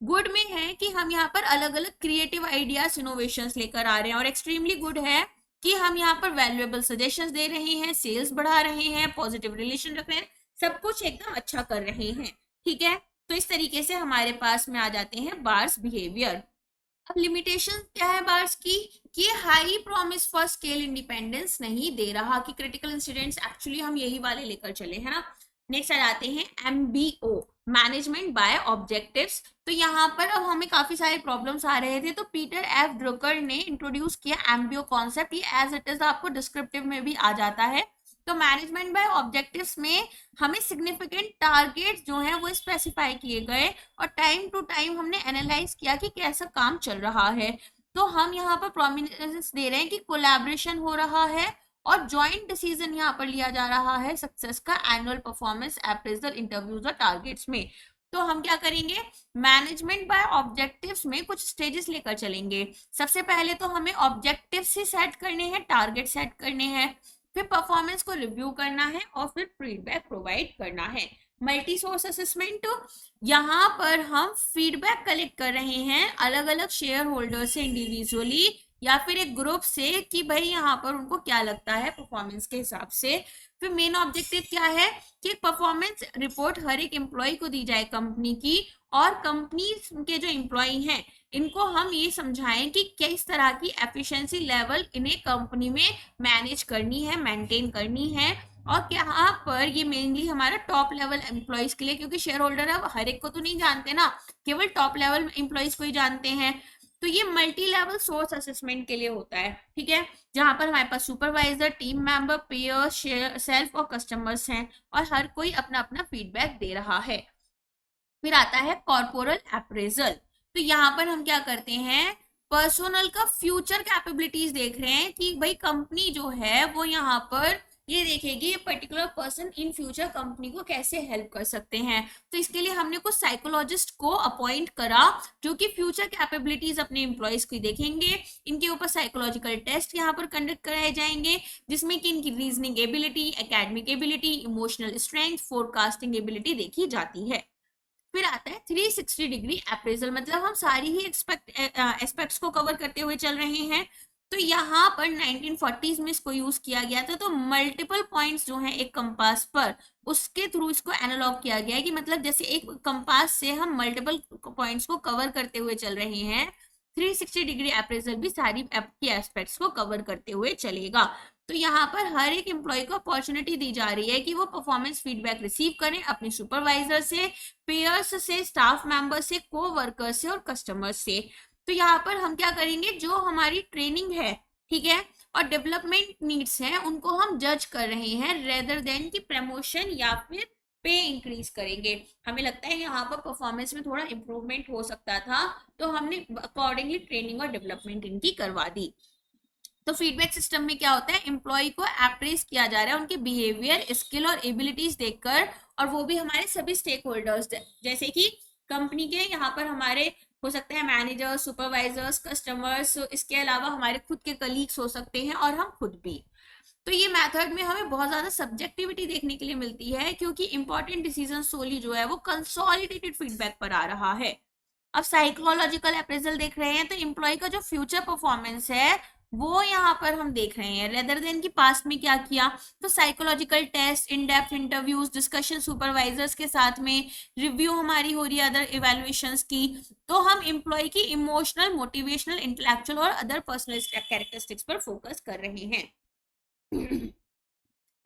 गुड में है कि हम यहाँ पर अलग अलग क्रिएटिव आइडियाज, इनोवेशंस लेकर आ रहे हैं। और एक्सट्रीमली गुड है कि हम यहाँ पर वैल्यूएबल सजेशंस दे रहे हैं, सेल्स बढ़ा रहे हैं, पॉजिटिव रिलेशन रख रहे हैं, सब कुछ एकदम अच्छा कर रहे हैं। ठीक है, तो इस तरीके से हमारे पास में आ जाते हैं बार्स बिहेवियर। अब लिमिटेशन क्या है बार्स की, कि high promise for scale independence नहीं दे रहा, कि क्रिटिकल इंसिडेंट्स एक्चुअली हम यही वाले लेकर चले, है ना। नेक्स्ट आ जाते हैं MBO, मैनेजमेंट बाय ऑब्जेक्टिव्स। तो यहाँ पर अब हमें काफी सारे प्रॉब्लम्स आ रहे थे, तो पीटर एफ ड्रुकर ने इंट्रोड्यूस किया MBO कॉन्सेप्ट। ये एज इट इज आपको डिस्क्रिप्टिव में भी आ जाता है। तो मैनेजमेंट बाय ऑब्जेक्टिव्स में हमें सिग्निफिकेंट टारगेट्स जो हैं वो स्पेसिफाई किए गए, और टाइम टू टाइम हमने एनालाइज किया कि कैसा काम चल रहा है। तो हम यहाँ पर प्रोमिनेंस दे रहे हैं कि कोलैबोरेशन हो रहा है और जॉइंट डिसीजन यहाँ पर लिया जा रहा है सक्सेस का एनुअल परफॉर्मेंस अप्रेजल, इंटरव्यूज और टारगेट्स में। तो हम क्या करेंगे, मैनेजमेंट बाय ऑब्जेक्टिव्स में कुछ स्टेजेस लेकर चलेंगे। सबसे पहले तो हमें ऑब्जेक्टिव्स ही सेट करने हैं, टारगेट सेट करने हैं, फिर परफॉर्मेंस को रिव्यू करना है और फिर फीडबैक प्रोवाइड करना है। मल्टी सोर्स असेसमेंट, यहाँ पर हम फीडबैक कलेक्ट कर रहे हैं अलग अलग शेयर होल्डर से इंडिविजुअली या फिर एक ग्रुप से, कि भाई यहाँ पर उनको क्या लगता है परफॉर्मेंस के हिसाब से। फिर मेन ऑब्जेक्टिव क्या है कि परफॉर्मेंस रिपोर्ट हर एक एम्प्लॉय को दी जाए कंपनी की, और कंपनी के जो एम्प्लॉय हैं इनको हम ये समझाएं कि किस तरह की एफिशिएंसी लेवल इन्हें कंपनी में मैनेज करनी है, मेंटेन करनी है, और यहाँ पर ये मेनली हमारा टॉप लेवल एम्प्लॉयज के लिए, क्योंकि शेयर होल्डर अब हर एक को तो नहीं जानते ना, केवल टॉप लेवल एम्प्लॉयज को ही जानते हैं। तो ये मल्टी लेवल सोर्स असेसमेंट के लिए होता है, ठीक है, जहां पर हमारे पास supervisor, team member, peer, self और कस्टमर्स हैं, और हर कोई अपना अपना फीडबैक दे रहा है। फिर आता है कॉर्पोरल अप्रेजल। तो यहाँ पर हम क्या करते हैं, पर्सोनल का फ्यूचर कैपेबिलिटीज देख रहे हैं कि भाई कंपनी जो है वो यहाँ पर ये देखेगी ये particular person in future company को कैसे हेल्प कर सकते हैं। तो इसके लिए हमने कुछ साइकोलॉजिस्ट को अपॉइंट करा जो कि फ्यूचर कैपेबिलिटीज अपने एम्प्लॉयज की देखेंगे। इनके ऊपर साइकोलॉजिकल टेस्ट यहाँ पर कंडक्ट कराए जाएंगे, जिसमें कि इनकी reasoning ability, academic ability, emotional strength, forecasting ability देखी जाती है। फिर आता है 360 डिग्री अप्रेजल, मतलब हम सारी ही एस्पेक्ट्स को कवर करते हुए चल रहे हैं। तो यहाँ पर 1940s में इसको यूज किया गया था। तो मल्टीपल पॉइंट्स जो हैं एक कंपास पर, उसके थ्रू इसको एनालॉग किया गया है कि मतलब जैसे एक कंपास से हम मल्टीपल पॉइंट्स को कवर करते हुए चल रहे हैं, 360 डिग्री अप्रेजल भी सारी की एस्पेक्ट्स को कवर करते हुए चलेगा। तो यहाँ पर हर एक एम्प्लॉय को अपॉर्चुनिटी दी जा रही है कि वो परफॉर्मेंस फीडबैक रिसीव करें अपने सुपरवाइजर से, पेयर्स से, स्टाफ मेंबर से, को वर्कर से और कस्टमर से। तो यहाँ पर हम क्या करेंगे, जो हमारी ट्रेनिंग है, ठीक है, और डेवलपमेंट नीड्स हैं, उनको हम जज कर रहे हैं रेदर देन की प्रमोशन या फिर पे इंक्रीज करेंगे। हमें लगता है यहाँ पर परफॉर्मेंस में थोड़ा इंप्रूवमेंट हो सकता था, तो हमने अकॉर्डिंगली ट्रेनिंग और डेवलपमेंट इनकी करवा दी। तो फीडबैक सिस्टम में क्या होता है, एम्प्लॉय को अप्रेज किया जा रहा है उनके बिहेवियर, स्किल और एबिलिटीज देखकर, और वो भी हमारे सभी स्टेक होल्डर्स, जैसे कि कंपनी के यहाँ पर हमारे हो सकते हैं मैनेजर्स, सुपरवाइजर्स, कस्टमर्स, इसके अलावा हमारे खुद के कलीग्स हो सकते हैं और हम खुद भी। तो ये मेथड में हमें बहुत ज्यादा सब्जेक्टिविटी देखने के लिए मिलती है, क्योंकि इंपॉर्टेंट डिसीजन सोली जो है वो कंसोलिडेटेड फीडबैक पर आ रहा है। अब साइकोलॉजिकल अप्रेजल देख रहे हैं, तो एम्प्लॉय का जो फ्यूचर परफॉर्मेंस है वो यहाँ पर हम देख रहे हैं रेदर देन की पास्ट में क्या किया। तो psychological test, in depth interviews, discussion supervisors के साथ में, रिव्यू हमारी हो रही है अदर इवेल्युएशंस की। तो हम एम्प्लॉय की इमोशनल, मोटिवेशनल, इंटेलेक्चुअल और अदर पर्सनल कैरेक्टरिस्टिक्स पर फोकस कर रहे हैं।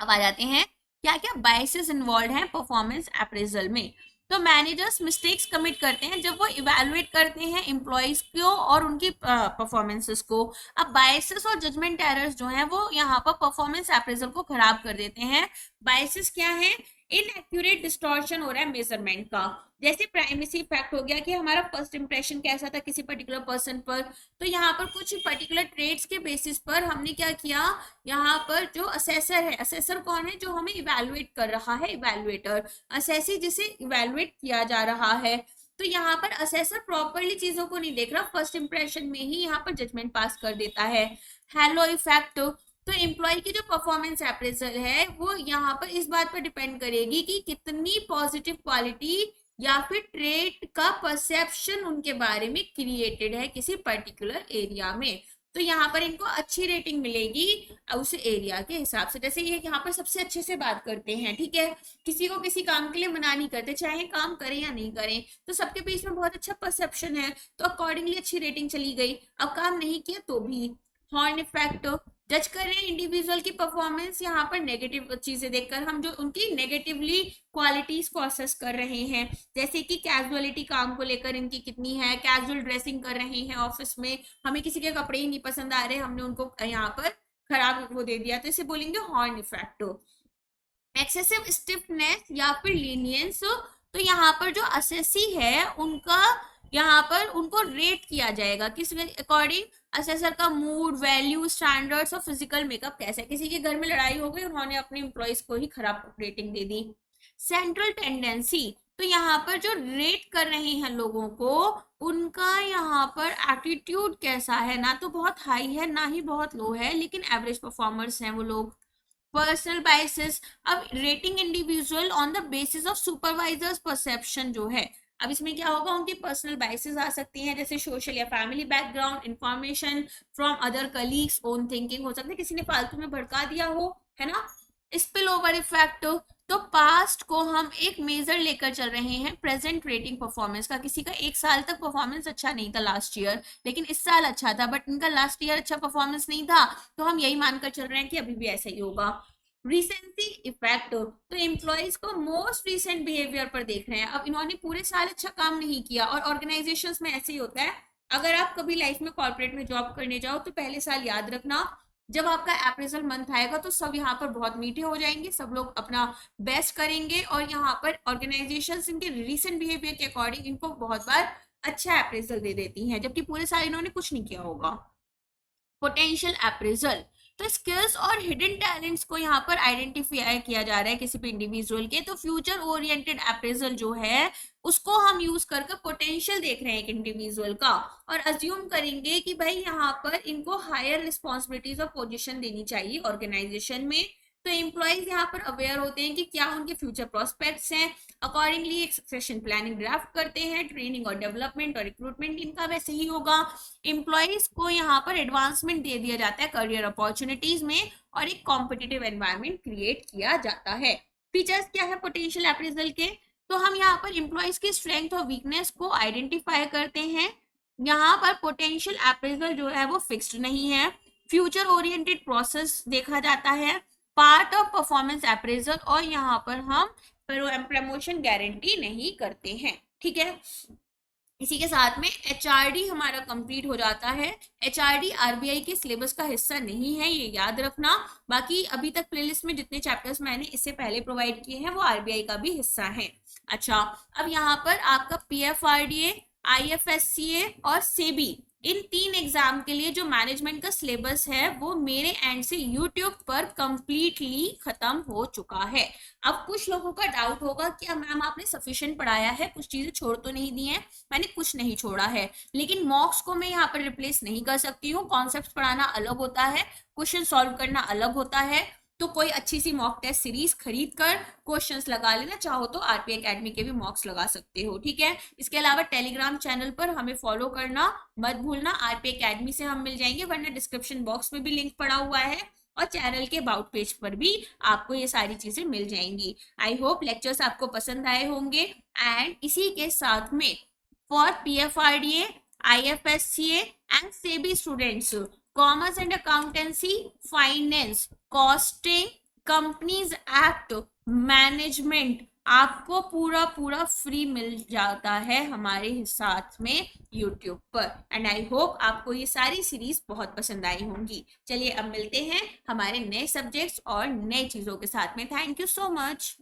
अब आ जाते हैं क्या क्या बायसेस इन्वॉल्व हैं परफॉर्मेंस अप्रेजल में। तो मैनेजर्स मिस्टेक्स कमिट करते हैं जब वो इवेलुएट करते हैं एम्प्लॉयज को और उनकी परफॉर्मेंसेस को। अब बायसेस और जजमेंट एरर्स जो हैं वो यहाँ पर परफॉर्मेंस अप्रेजल को खराब कर देते हैं। बायसेस क्या है, इनएक्यूरेट डिस्टॉर्शन हो रहा है मेजरमेंट का, जैसे प्राइमेसी इफेक्ट हो गया कि हमारा फर्स्ट इंप्रेशन कैसा था किसी पर्टिकुलर पर्सन पर। तो यहाँ पर कुछ पर्टिकुलर ट्रेड्स के बेसिस पर हमने क्या किया, यहाँ पर जो असेसर है, असेसर कौन है, जो हमें इवेलुएट कर रहा है, इवेलुएटर, असेसी जिसे इवेलुएट किया जा रहा है। तो यहाँ पर असेसर प्रॉपरली चीजों को नहीं देख रहा, फर्स्ट इंप्रेशन में ही यहाँ पर जजमेंट पास कर देता है। हेलो इफेक्ट, तो एम्प्लॉय की जो परफॉर्मेंस अप्रेजल है वो यहाँ पर इस बात पर डिपेंड करेगी कि कितनी पॉजिटिव क्वालिटी या फिर ट्रेट का परसेप्शन उनके बारे में क्रिएटेड है किसी पर्टिकुलर एरिया में। तो यहाँ पर इनको अच्छी रेटिंग मिलेगी उस एरिया के हिसाब से। जैसे ये यहाँ पर सबसे अच्छे से बात करते हैं, ठीक है, किसी को किसी काम के लिए मना नहीं करते, चाहे काम करें या नहीं करें, तो सबके बीच में बहुत अच्छा परसेप्शन है, तो अकॉर्डिंगली अच्छी रेटिंग चली गई। अब काम नहीं किया तो भी। हॉर्न इफेक्ट, जज कर रहे हैं इंडिविजुअल की परफॉर्मेंस यहाँ पर नेगेटिव चीजें देखकर, हम जो उनकी नेगेटिवली क्वालिटीज को असेस कर रहे हैं, जैसे कि कैजुअलिटी काम को लेकर इनकी कितनी है, कैजुअल ड्रेसिंग कर रहे हैं ऑफिस में, हमें किसी के कपड़े ही नहीं पसंद आ रहे, हमने उनको यहाँ पर खराब वो दे दिया, तो इसे बोलेंगे हॉर्न इफेक्ट। एक्सेसिव स्टिफनेस या फिर लीनियंस, तो यहाँ पर जो असेसी है उनका यहाँ पर उनको रेट किया जाएगा किस अकॉर्डिंग, असेसर का मूड, वैल्यू, स्टैंडर्ड्स और फिजिकल मेकअप कैसा है। किसी के घर में लड़ाई हो गई, उन्होंने अपने एम्प्लॉयज को ही खराब रेटिंग दे दी। सेंट्रल टेंडेंसी, तो यहाँ पर जो रेट कर रहे हैं लोगों को, उनका यहाँ पर एटीट्यूड कैसा है, ना तो बहुत हाई है ना ही बहुत लो है, लेकिन एवरेज परफॉर्मर्स हैं वो लोग। पर्सनल बाइसेस, अब rating individual on the basis of supervisors perception जो है, अब इसमें क्या होगा, उनकी पर्सनल बाइसेस आ सकती हैं, जैसे सोशल या family background, information from other colleagues, own thinking हो सकता है किसी ने फालतू में भड़का दिया हो, है ना। स्पिल ओवर इफेक्ट, तो पास्ट को हम एक मेजर लेकर चल रहे हैं प्रेजेंट रेटिंग परफॉर्मेंस का। किसी का एक साल तक परफॉर्मेंस अच्छा नहीं था लास्ट ईयर, लेकिन इस साल अच्छा था, बट इनका लास्ट ईयर अच्छा परफॉर्मेंस नहीं था, तो हम यही मानकर चल रहे हैं कि अभी भी ऐसा ही होगा। रिसेंसी इफेक्ट, तो एम्प्लॉयज को मोस्ट रिसेंट बिहेवियर पर देख रहे हैं। अब इन्होंने पूरे साल अच्छा काम नहीं किया, और ऑर्गेनाइजेशंस में ऐसे ही होता है। अगर आप कभी लाइफ में कॉर्पोरेट में जॉब करने जाओ तो पहले साल याद रखना, जब आपका अप्रेजल मंथ आएगा तो सब यहाँ पर बहुत मीठे हो जाएंगे, सब लोग अपना बेस्ट करेंगे, और यहाँ पर ऑर्गेनाइजेशंस इनके रिसेंट बिहेवियर के अकॉर्डिंग इनको बहुत बार अच्छा अप्रेजल दे देती हैं, जबकि पूरे साल इन्होंने कुछ नहीं किया होगा। पोटेंशियल अप्रेजल, तो स्किल्स और हिडन टैलेंट्स को यहाँ पर आइडेंटिफाई किया जा रहा है किसी भी इंडिविजुअल के। तो फ्यूचर ओरिएंटेड अप्रेजल जो है उसको हम यूज करके पोटेंशियल देख रहे हैं एक इंडिविजुअल का, और अज्यूम करेंगे कि भाई यहाँ पर इनको हायर रिस्पॉन्सिबिलिटीज और पोजीशन देनी चाहिए ऑर्गेनाइजेशन में। तो एम्प्लॉयज यहाँ पर अवेयर होते हैं कि क्या उनके फ्यूचर प्रोस्पेक्ट्स हैं, अकॉर्डिंगली एक सक्सेशन प्लानिंग ड्राफ्ट करते हैं। ट्रेनिंग और डेवलपमेंट और रिक्रूटमेंट इनका वैसे ही होगा। एम्प्लॉयज को यहाँ पर एडवांसमेंट दे दिया जाता है करियर अपॉर्चुनिटीज में, और एक कॉम्पिटिटिव एनवायरमेंट क्रिएट किया जाता है। फीचर्स क्या है पोटेंशियल अप्रेजल के, तो हम यहाँ पर एम्प्लॉयज की स्ट्रेंथ और वीकनेस को आइडेंटिफाई करते हैं। यहाँ पर पोटेंशियल अप्रेजल जो है वो फिक्स्ड नहीं है, फ्यूचर ओरिएंटेड प्रोसेस देखा जाता है, पार्ट ऑफ परफॉर्मेंस अप्रेजल, और यहाँ पर हम प्रमोशन गारंटी नहीं करते हैं। ठीक है, इसी के साथ में एचआरडी हमारा कंप्लीट हो जाता है। एचआरडी आरबीआई के सिलेबस का हिस्सा नहीं है, ये याद रखना। बाकी अभी तक प्लेलिस्ट में जितने चैप्टर्स मैंने इससे पहले प्रोवाइड किए हैं वो आरबीआई का भी हिस्सा है। अच्छा, अब यहाँ पर आपका पीएफआरडीए, आईएफएससीए और सेबी, इन 3 एग्जाम के लिए जो मैनेजमेंट का सिलेबस है वो मेरे एंड से यूट्यूब पर कंप्लीटली खत्म हो चुका है। अब कुछ लोगों का डाउट होगा कि मैम आपने सफिशिएंट पढ़ाया है, कुछ चीजें छोड़ तो नहीं दी हैं। मैंने कुछ नहीं छोड़ा है, लेकिन मॉक्स को मैं यहाँ पर रिप्लेस नहीं कर सकती हूँ। कॉन्सेप्ट पढ़ाना अलग होता है, क्वेश्चन सॉल्व करना अलग होता है। तो कोई अच्छी सी मॉक टेस्ट सीरीज खरीद कर क्वेश्चंस लगा लेना, चाहो तो आरपी एकेडमी के भी मॉक्स लगा सकते हो। ठीक है, इसके अलावा टेलीग्राम चैनल पर हमें फॉलो करना मत भूलना। आरपी एकेडमी से हम मिल जाएंगे, वरना डिस्क्रिप्शन बॉक्स में भी लिंक पड़ा हुआ है, और चैनल के अबाउट पेज पर भी आपको ये सारी चीजें मिल जाएंगी। आई होप लेक्चर्स आपको पसंद आए होंगे। एंड इसी के साथ में for PFRDA, IFSCA and SEBI students, commerce and accountancy, finance, costing, companies act, management, आपको पूरा पूरा फ्री मिल जाता है हमारे साथ में यूट्यूब पर। एंड आई होप आपको ये सारी सीरीज बहुत पसंद आई होंगी। चलिए अब मिलते हैं हमारे नए सब्जेक्ट्स और नए चीजों के साथ में। Thank you so much.